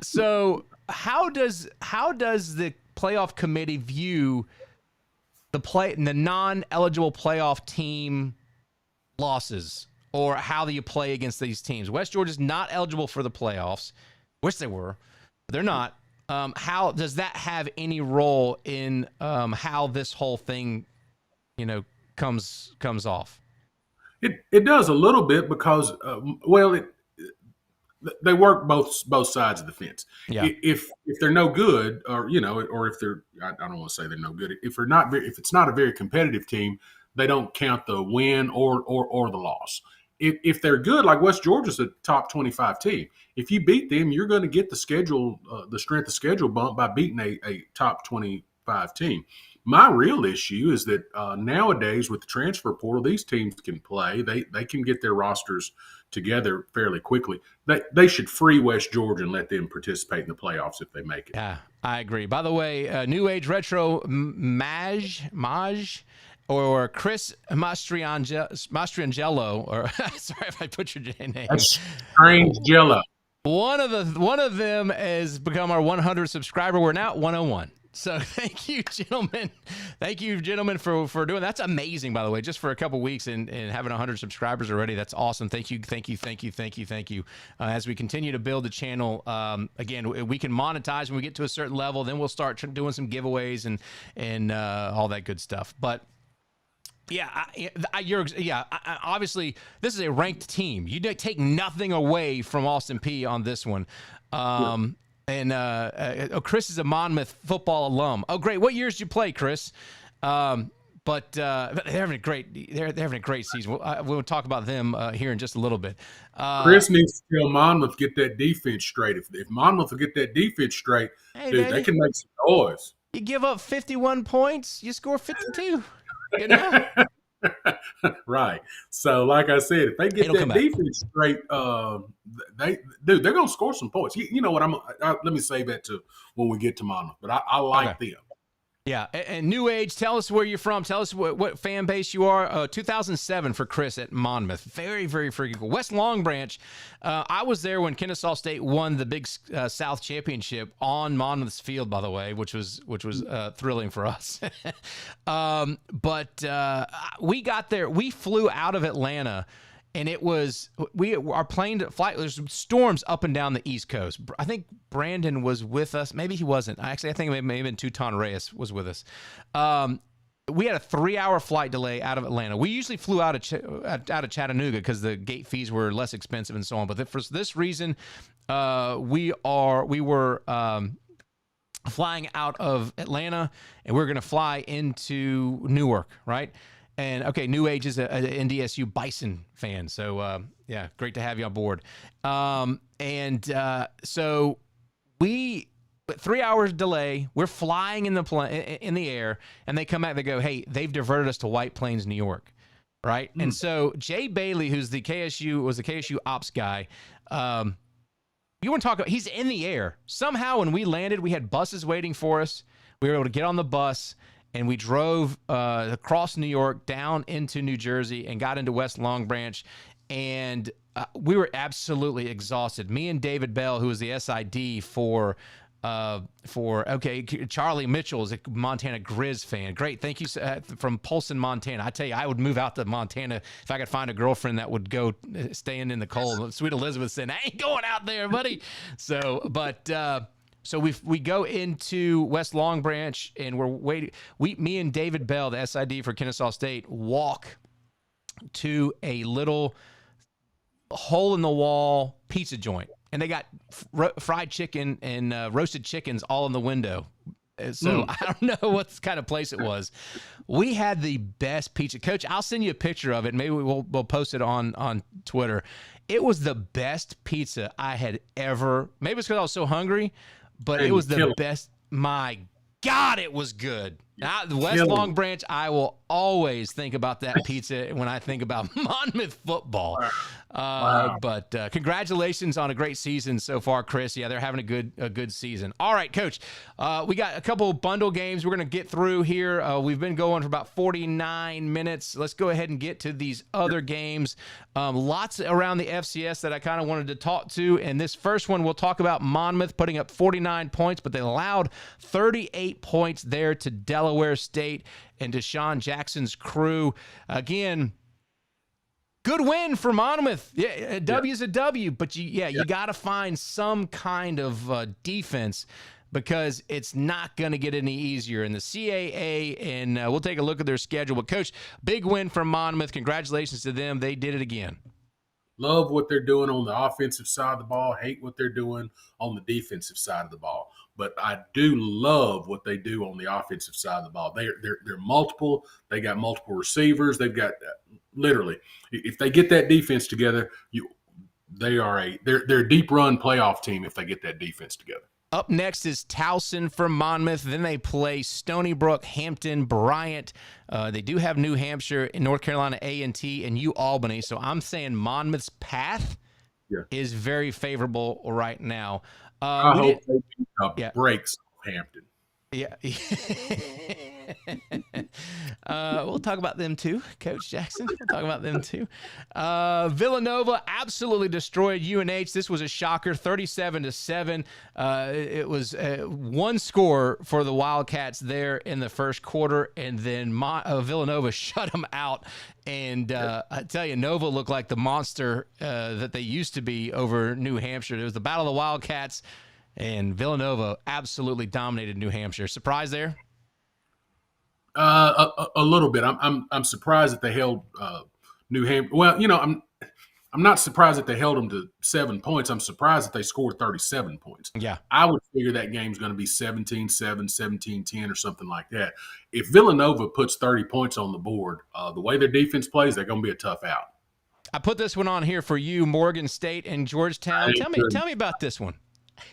So how does the playoff committee view the non-eligible playoff team losses, or how do you play against these teams? West Georgia's not eligible for the playoffs. Wish they were, but they're not. How does that have any role in how this whole thing, comes off? It does a little bit because they work both sides of the fence. Yeah. If they're no good, or if they're, I don't want to say they're no good. If it's not a very competitive team, they don't count the win or the loss. If they're good, like West Georgia's a top 25 team. If you beat them, you're going to get the strength of schedule bump by beating a top 25 team. My real issue is that nowadays with the transfer portal, these teams can play. They can get their rosters together fairly quickly. They should free West Georgia and let them participate in the playoffs if they make it. Yeah, I agree. By the way, New Age Retro Maj or Chris Mastriangelo, or sorry if I butchered your name. That's strange jello. One of them has become our 100 subscriber. We're now at 101. So thank you, gentlemen. Thank you, gentlemen, for doing that. That's amazing, by the way, just for a couple weeks and having 100 subscribers already. That's awesome. Thank you. As we continue to build the channel, again, we can monetize when we get to a certain level. Then we'll start doing some giveaways and all that good stuff. But obviously, this is a ranked team. You take nothing away from Austin Peay on this one. And Chris is a Monmouth football alum. Oh, great! What years did you play, Chris? But they're having a great season. We'll talk about them here in just a little bit. Chris needs to tell Monmouth get that defense straight. If Monmouth will get that defense straight, hey, dude, baby, they can make some noise. You give up 51 points, you score 52. You know? Right. So, like I said, if they get that defense straight, they're going to score some points. You know what? Let me save that to when we get to Monmouth. But I like them. Yeah, and New Age, tell us where you're from. Tell us what fan base you are. 2007 for Chris at Monmouth. Very, very freaking cool. West Long Branch, I was there when Kennesaw State won the Big South Championship on Monmouth's field, by the way, which was thrilling for us. But we got there. We flew out of Atlanta. And it was our plane flight. There's storms up and down the East Coast. I think Brandon was with us. Maybe he wasn't. I think it may have been Tuton Reyes was with us. We had a 3-hour flight delay out of Atlanta. We usually flew out of Chattanooga because the gate fees were less expensive and so on. But for this reason, we were flying out of Atlanta, and we're going to fly into Newark, right? And, okay, New Age is an NDSU Bison fan. So, yeah, great to have you on board. So we, 3 hours delay, we're flying in the air, and they come back, they go, hey, they've diverted us to White Plains, New York, right? And so Jay Bailey, who's the KSU ops guy, you want to talk about, he's in the air. Somehow when we landed, we had buses waiting for us. We were able to get on the bus, and we drove across New York down into New Jersey and got into West Long Branch. And we were absolutely exhausted. Me and David Bell, who was the SID for Charlie Mitchell is a Montana Grizz fan. Great. Thank you from Polson, Montana. I tell you, I would move out to Montana if I could find a girlfriend that would go staying in the cold. Sweet Elizabeth said, I ain't going out there, buddy. So we go into West Long Branch, and we're waiting. Me and David Bell, the SID for Kennesaw State, walk to a little hole-in-the-wall pizza joint, and they got fried chicken and roasted chickens all in the window. So I don't know what kind of place it was. We had the best pizza. Coach, I'll send you a picture of it. Maybe we'll post it on Twitter. It was the best pizza I had ever. Maybe it's because I was so hungry. But it was the best. My God, it was good. Now, the West Long Branch, I will always think about that pizza when I think about Monmouth football. Wow. But congratulations on a great season so far, Chris. Yeah, they're having a good season. All right, Coach. We got a couple bundle games we're going to get through here. We've been going for about 49 minutes. Let's go ahead and get to these other games. Lots around the FCS that I kind of wanted to talk to. And this first one, we'll talk about Monmouth putting up 49 points, but they allowed 38 points there to Delaware State and Deshaun Jackson's crew. Again, good win for Monmouth. Yeah, a W's a W, but you got to find some kind of defense, because it's not going to get any easier in the CAA, and we'll take a look at their schedule. But, Coach, big win for Monmouth. Congratulations to them. They did it again. Love what they're doing on the offensive side of the ball. Hate what they're doing on the defensive side of the ball. But I do love what they do on the offensive side of the ball. They're multiple. They got multiple receivers. They've got literally. If they get that defense together, they're a deep run playoff team if they get that defense together. Up next is Towson for Monmouth. Then they play Stony Brook, Hampton, Bryant. They do have New Hampshire, and North Carolina A&T, and UAlbany. So I'm saying Monmouth's path is very favorable right now. I hope they breaks Hampton. Yeah. We'll talk about them too, Coach Jackson. We'll talk about them too. Villanova absolutely destroyed UNH. This was a shocker, 37-7. It was one score for the Wildcats there in the first quarter, and then Villanova shut them out. And I tell you, Nova looked like the monster that they used to be over New Hampshire. It was the Battle of the Wildcats. And Villanova absolutely dominated New Hampshire. Surprise there? A little bit. I'm surprised that they held New Hampshire. Well, I'm not surprised that they held them to 7 points. I'm surprised that they scored 37 points. Yeah. I would figure that game's going to be 17-7, 17-10, or something like that. If Villanova puts 30 points on the board, the way their defense plays, they're going to be a tough out. I put this one on here for you, Morgan State and Georgetown. Tell me about this one.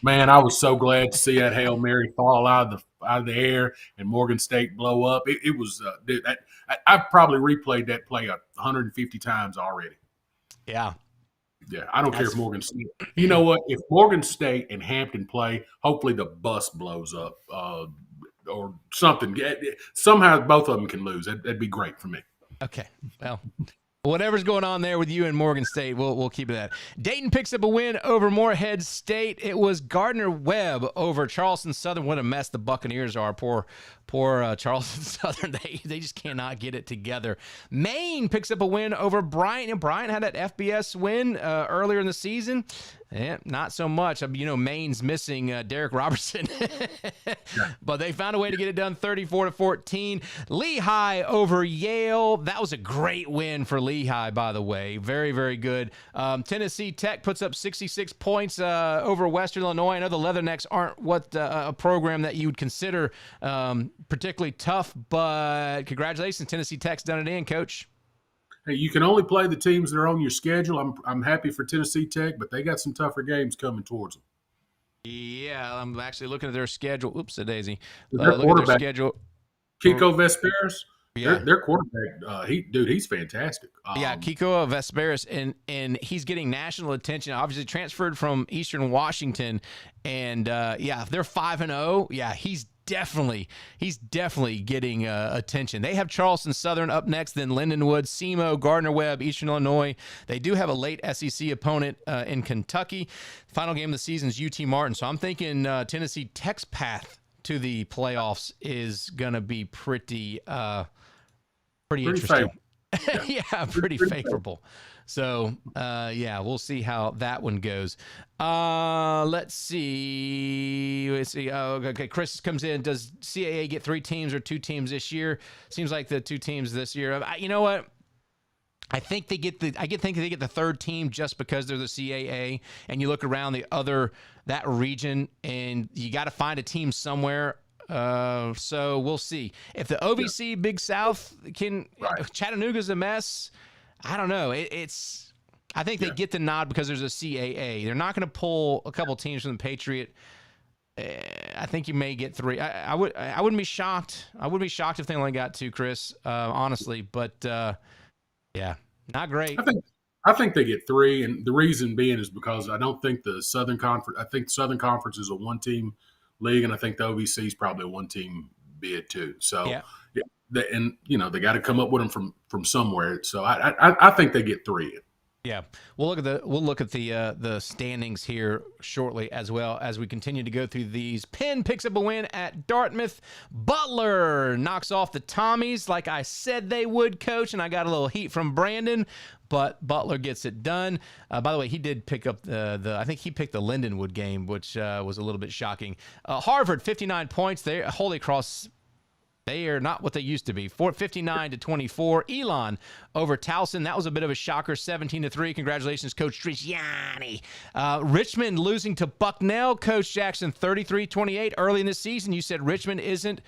Man, I was so glad to see that Hail Mary fall out of the air and Morgan State blow up. It was dude, I've probably replayed that play 150 times already. Yeah. Yeah, I don't care if Morgan State. You know what? If Morgan State and Hampton play, hopefully the bus blows up or something. Somehow both of them can lose. That'd be great for me. Okay. Well, whatever's going on there with you and Morgan State, we'll keep it at. Dayton picks up a win over Morehead State. It was Gardner-Webb over Charleston Southern. What a mess the Buccaneers are. Poor Charleston Southern. They just cannot get it together. Maine picks up a win over Bryant. And Bryant had that FBS win earlier in the season. Not so much. Maine's missing Derek Robertson. But they found a way to get it done 34-14. Lehigh over Yale. That was a great win for Lehigh, by the way. Very, very good. Tennessee Tech puts up 66 points over Western Illinois. I know the Leathernecks aren't a program that you would consider particularly tough, but congratulations. Tennessee Tech's done it in, Coach. Hey, you can only play the teams that are on your schedule. I'm happy for Tennessee Tech, but they got some tougher games coming towards them. Yeah, I'm actually looking at their schedule. Oops, a daisy. Their Look at their schedule. Kiko Vesperis. Yeah. Their quarterback, he's fantastic. Kiko Vesperis, and he's getting national attention. Obviously, transferred from Eastern Washington, and if they're 5-0, he's definitely getting attention. They have Charleston Southern up next, then Lindenwood, SEMO, Gardner-Webb, Eastern Illinois. They do have a late SEC opponent in Kentucky. Final game of the season is UT Martin. So I'm thinking Tennessee Tech's path to the playoffs is going to be pretty interesting. Pretty favorable. So, we'll see how that one goes. Let's see. Okay, Chris comes in. Does CAA get 3 teams or 2 teams this year? Seems like the 2 teams this year. You know what? I think they get the 3rd team just because they're the CAA, and you look around that region, and you got to find a team somewhere. So we'll see if the OVC Big South can. Right. Chattanooga's a mess. I don't know. I think they get the nod because there's a CAA. They're not going to pull a couple teams from the Patriot. I think you may get 3. I wouldn't be shocked. I wouldn't be shocked if they only got 2, Chris. Honestly, but not great. I think they get 3, and the reason being is because I don't think the Southern Conference. I think the Southern Conference is a 1-team league, and I think the OVC is probably a 1-team bid too. So, they got to come up with them from somewhere. So I think they get 3. Yeah, we'll look at the standings here shortly as well as we continue to go through these. Penn picks up a win at Dartmouth. Butler knocks off the Tommies like I said they would, Coach, and I got a little heat from Brandon, but Butler gets it done. By the way, he did pick up I think he picked the Lindenwood game, which was a little bit shocking. Harvard 59 points there. Holy Cross. They are not what they used to be. 59-24. Elon over Towson. That was a bit of a shocker. 17-3. Congratulations, Coach Triciani. Richmond losing to Bucknell. Coach Jackson, 33-28. Early in the season, you said Richmond isn't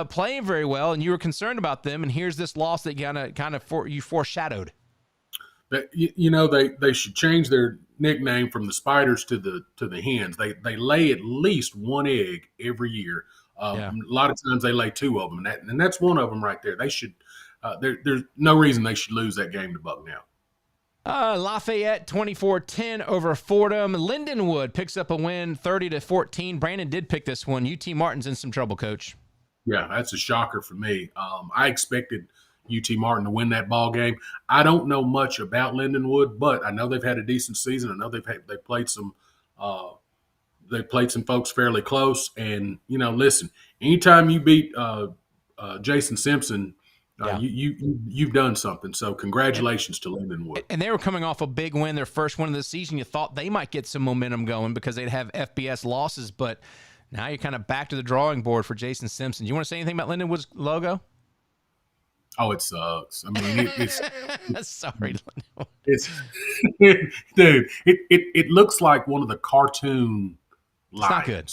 playing very well, and you were concerned about them. And here's this loss that you foreshadowed. They should change their nickname from the Spiders to the Hens. They lay at least 1 egg every year. A lot of times they lay 2 of them, and that's one of them right there. They should. There's no reason they should lose that game to Bucknell. Lafayette 24-10 over Fordham. Lindenwood picks up a win 30-14. Brandon did pick this one. UT Martin's in some trouble, Coach. Yeah, that's a shocker for me. I expected UT Martin to win that ball game. I don't know much about Lindenwood, but I know they've had a decent season. I know they played some folks fairly close. And listen, anytime you beat Jason Simpson, you've done something. So congratulations to Lindenwood. And they were coming off a big win, their first one of the season. You thought they might get some momentum going because they'd have FBS losses, but now you're kind of back to the drawing board for Jason Simpson. You want to say anything about Lindenwood's logo? Oh, it sucks. I mean, it's sorry, it's dude. It looks like one of the cartoon lions. It's not good.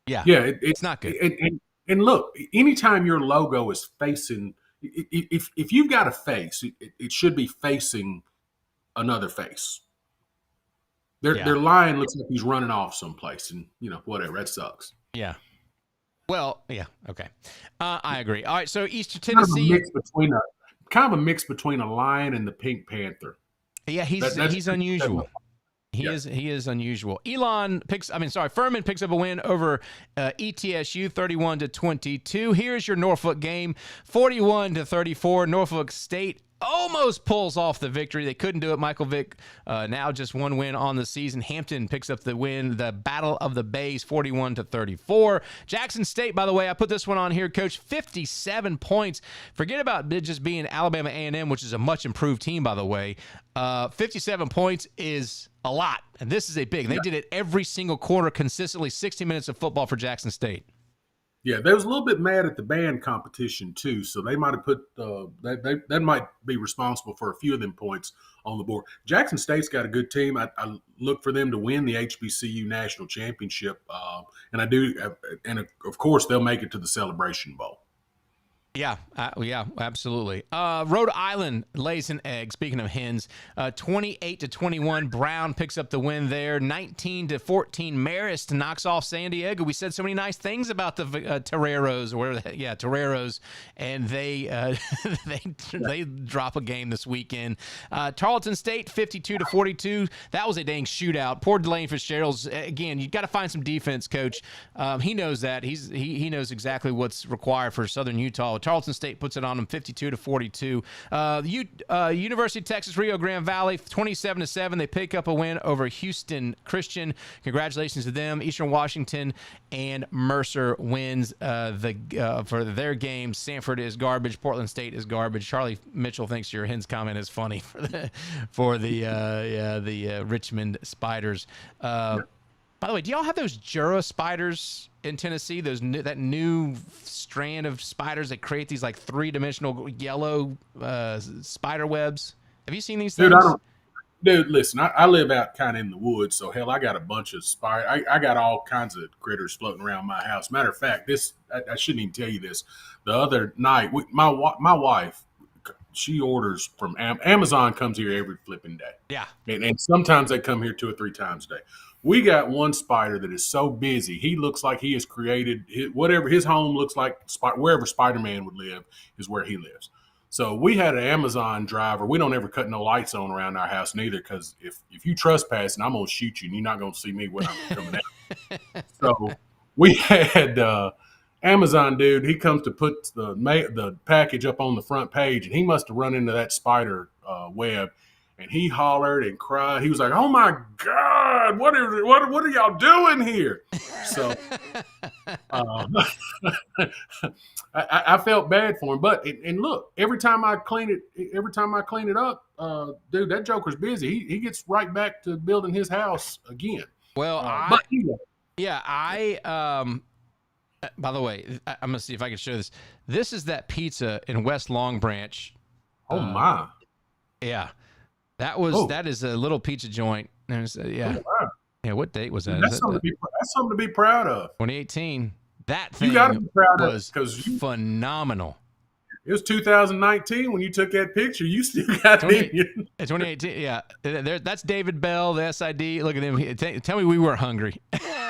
Yeah, it's not good. And look, anytime your logo is facing, if you've got a face, it should be facing another face. Their lion looks like he's running off someplace, and whatever. That sucks. Yeah. Well, yeah, okay. I agree. All right, so Eastern Tennessee. Kind of a mix between a lion and the Pink Panther. Yeah, he's unusual. He is unusual. Furman picks up a win over ETSU 31-22. Here's your Norfolk game, 41-34. Norfolk State almost pulls off the victory. They couldn't do it. Michael Vick now just one win on the season. Hampton picks up the win. The Battle of the Bays, 41-34. Jackson State, by the way, I put this one on here, Coach, 57 points. Forget about it just being Alabama A&M, which is a much improved team, by the way. 57 points is a lot, and this is a big. They did it every single quarter consistently, 60 minutes of football for Jackson State. Yeah, they was a little bit mad at the band competition too, so they might have put that might be responsible for a few of them points on the board. Jackson State's got a good team. I look for them to win the HBCU national championship, and I do, and of course they'll make it to the Celebration Bowl. Yeah, absolutely. Rhode Island lays an egg. Speaking of hens, 28-21. Brown picks up the win there. 19-14. Marist knocks off San Diego. We said so many nice things about the Toreros, Toreros, and they they drop a game this weekend. Tarleton State 52-42. That was a dang shootout. Poor Delane Fitzgerald's again. You got to find some defense, Coach. He knows that. He knows exactly what's required for Southern Utah. Tarleton State puts it on them 52-42. University of Texas Rio Grande Valley 27-7. They pick up a win over Houston Christian. Congratulations to them. Eastern Washington and Mercer wins for their game. Sanford is garbage. Portland State is garbage. Charlie Mitchell thinks your hens comment is funny for the Richmond Spiders. By the way, do y'all have those Jura spiders in Tennessee? That new strand of spiders that create these like three-dimensional yellow spider webs. Have you seen these things? Dude, listen, I live out kind of in the woods, so hell, I got a bunch of spiders. I got all kinds of critters floating around my house. Matter of fact, I shouldn't even tell you this. The other night, my wife, she orders from Amazon. Comes here every flipping day. Yeah, and sometimes they come here 2 or 3 times a day. We got one spider that is so busy. He looks like he has created whatever his home looks like. Wherever Spider-Man would live is where he lives. So we had an Amazon driver. We don't ever cut no lights on around our house neither, because if you trespass, and I'm gonna shoot you, and you're not gonna see me when I'm coming out. So we had Amazon dude. He comes to put the package up on the front page, and he must have run into that spider web. And he hollered and cried. He was like, "Oh my God, what are y'all doing here?" So I felt bad for him. But and look, every time I clean it up, dude, that joker's busy. He gets right back to building his house again. Well, by the way, I'm gonna see if I can show this. This is that pizza in West Long Branch. Oh my! Yeah. That is a little pizza joint. Yeah. Oh, wow. Yeah. What date was that? That's something to be proud of. 2018. That thing you got to be proud was phenomenal. It was 2019 when you took that picture. You still got it. 2018. Yeah. That's David Bell, the SID. Look at him. Tell me we weren't hungry.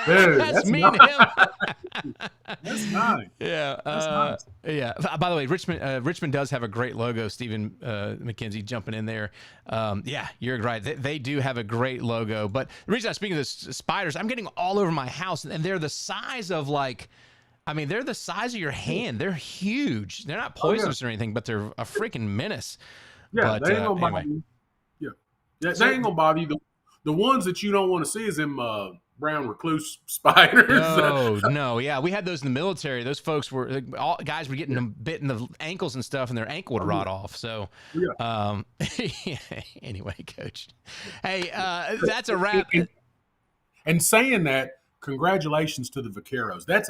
Dude, That's that's me nice. and him. That's nice. Yeah. That's nice. Yeah. By the way, Richmond does have a great logo. Stephen McKenzie jumping in there. Yeah, you're right. They do have a great logo. But the reason I'm speaking of the spiders, I'm getting all over my house, and they're the size of they're the size of your hand. They're huge. They're not poisonous or anything, but they're a freaking menace. Yeah, But, they ain't gonna anyway. bother you. Yeah, they ain't gonna bother you. The ones that you don't want to see is them brown recluse spiders. No, yeah, we had those in the military. Those folks were guys were getting them bit in the ankles and stuff, and their ankle would rot off. So, Yeah. Anyway, Coach, hey, that's a wrap. And saying that, congratulations to the Vaqueros. That's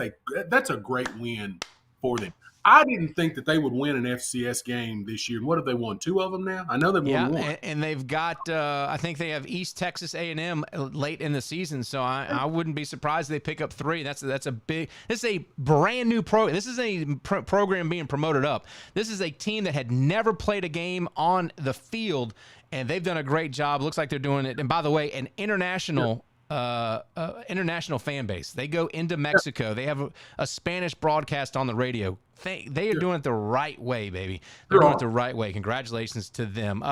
a great win for them. I didn't think that they would win an FCS game this year. What have they won? 2 of them now? I know they've won one. And they've got I think they have East Texas A&M late in the season, so I wouldn't be surprised if they pick up 3. This is a brand new program. This is a program being promoted up. This is a team that had never played a game on the field, and they've done a great job. Looks like they're doing it. And by the way, an international fan base. They go into Mexico. They have a Spanish broadcast on the radio. They are doing it the right way, baby. They're doing it the right way. Congratulations to them.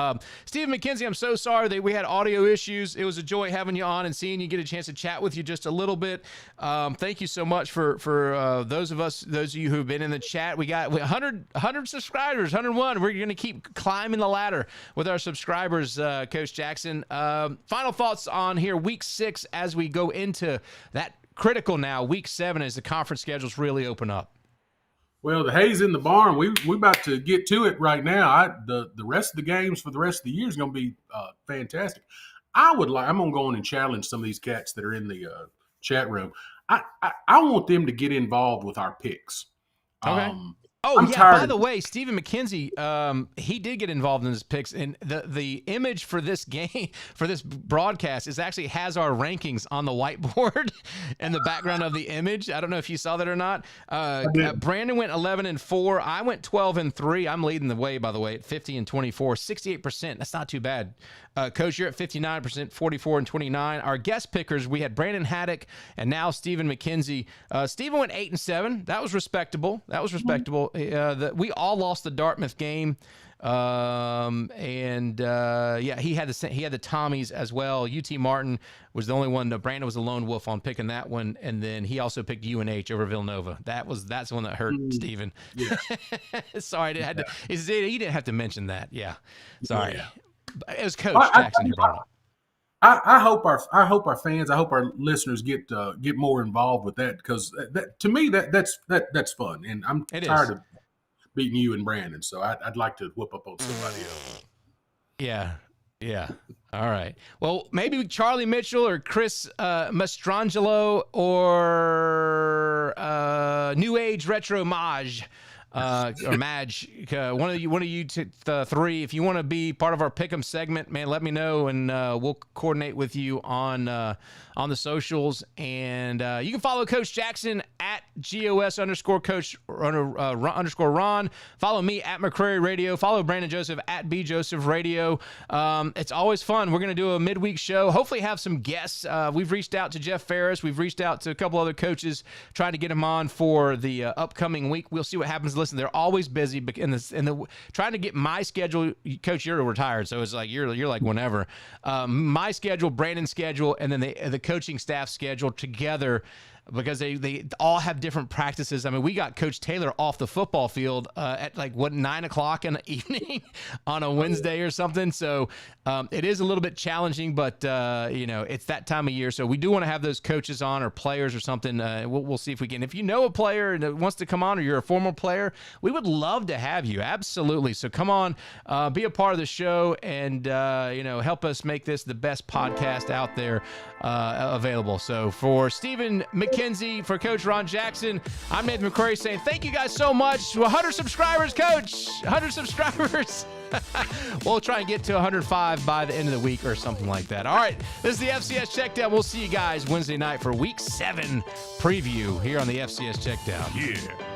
Stephen McKenzie, I'm so sorry that we had audio issues. It was a joy having you on and seeing you, get a chance to chat with you just a little bit. Thank you so much for those of you who've been in the chat. We got 100 subscribers, 101. We're going to keep climbing the ladder with our subscribers, Coach Jackson. Final thoughts on here, week 6, as we go into that critical now, week 7, as the conference schedules really open up. Well, the hay's in the barn. We about to get to it right now. The rest of the games for the rest of the year is going to be fantastic. I'm going to go on and challenge some of these cats that are in the chat room. I want them to get involved with our picks. Okay. By the way, Stephen McKenzie, he did get involved in his picks, and the image for this game, for this broadcast, actually has our rankings on the whiteboard and the background of the image. I don't know if you saw that or not. Brandon went 11-4. I went 12-3. I'm leading the way, by the way, at 50-24, 68%. That's not too bad. Coach, you're at 59%, 44-29. Our guest pickers, we had Brandon Haddock and now Stephen McKenzie. Stephen went 8-7. That was respectable. We all lost the Dartmouth game. He had the Tommies as well. UT Martin was the only one. Brandon was a lone wolf on picking that one, and then he also picked UNH over Villanova. That's the one that hurt Stephen. Yeah. Sorry, he didn't have to mention that. Yeah, sorry. Yeah. It was Coach Jackson who brought it up. I hope our fans, I hope our listeners get more involved with that, because to me that's fun, and I'm tired of beating you and Brandon, so I'd like to whoop up on somebody else. Yeah. All right. Well, maybe Charlie Mitchell or Chris Mastrangelo or New Age Retro Maj. Or Madge, one of you 3. If you want to be part of our Pick'em segment, man, let me know, and we'll coordinate with you on the socials. And you can follow Coach Jackson at GOS_Coach _Ron. Follow me at McCrary Radio. Follow Brandon Joseph at B Joseph Radio. It's always fun. We're going to do a midweek show. Hopefully have some guests. We've reached out to Jeff Ferris. We've reached out to a couple other coaches, trying to get them on for the upcoming week. We'll see what happens. Listen, they're always busy in the trying to get my schedule. Coach, you're retired, so it's like you're like whenever. My schedule, Brandon's schedule, and then the coaching staff schedule together, because they all have different practices. I mean, we got Coach Taylor off the football field at 9 o'clock in the evening on a Wednesday or something. So it is a little bit challenging, but it's that time of year. So we do want to have those coaches on, or players or something. We'll see if we can. If you know a player that wants to come on, or you're a former player, we would love to have you. Absolutely. So come on, be a part of the show, and help us make this the best podcast out there available. So for Stephen McKenzie, for Coach Ron Jackson, I'm Nathan McCrary saying thank you guys so much. 100 subscribers, Coach. 100 subscribers. We'll try and get to 105 by the end of the week or something like that. All right, this is the FCS Checkdown. We'll see you guys Wednesday night for Week 7 preview here on the FCS Checkdown. Yeah.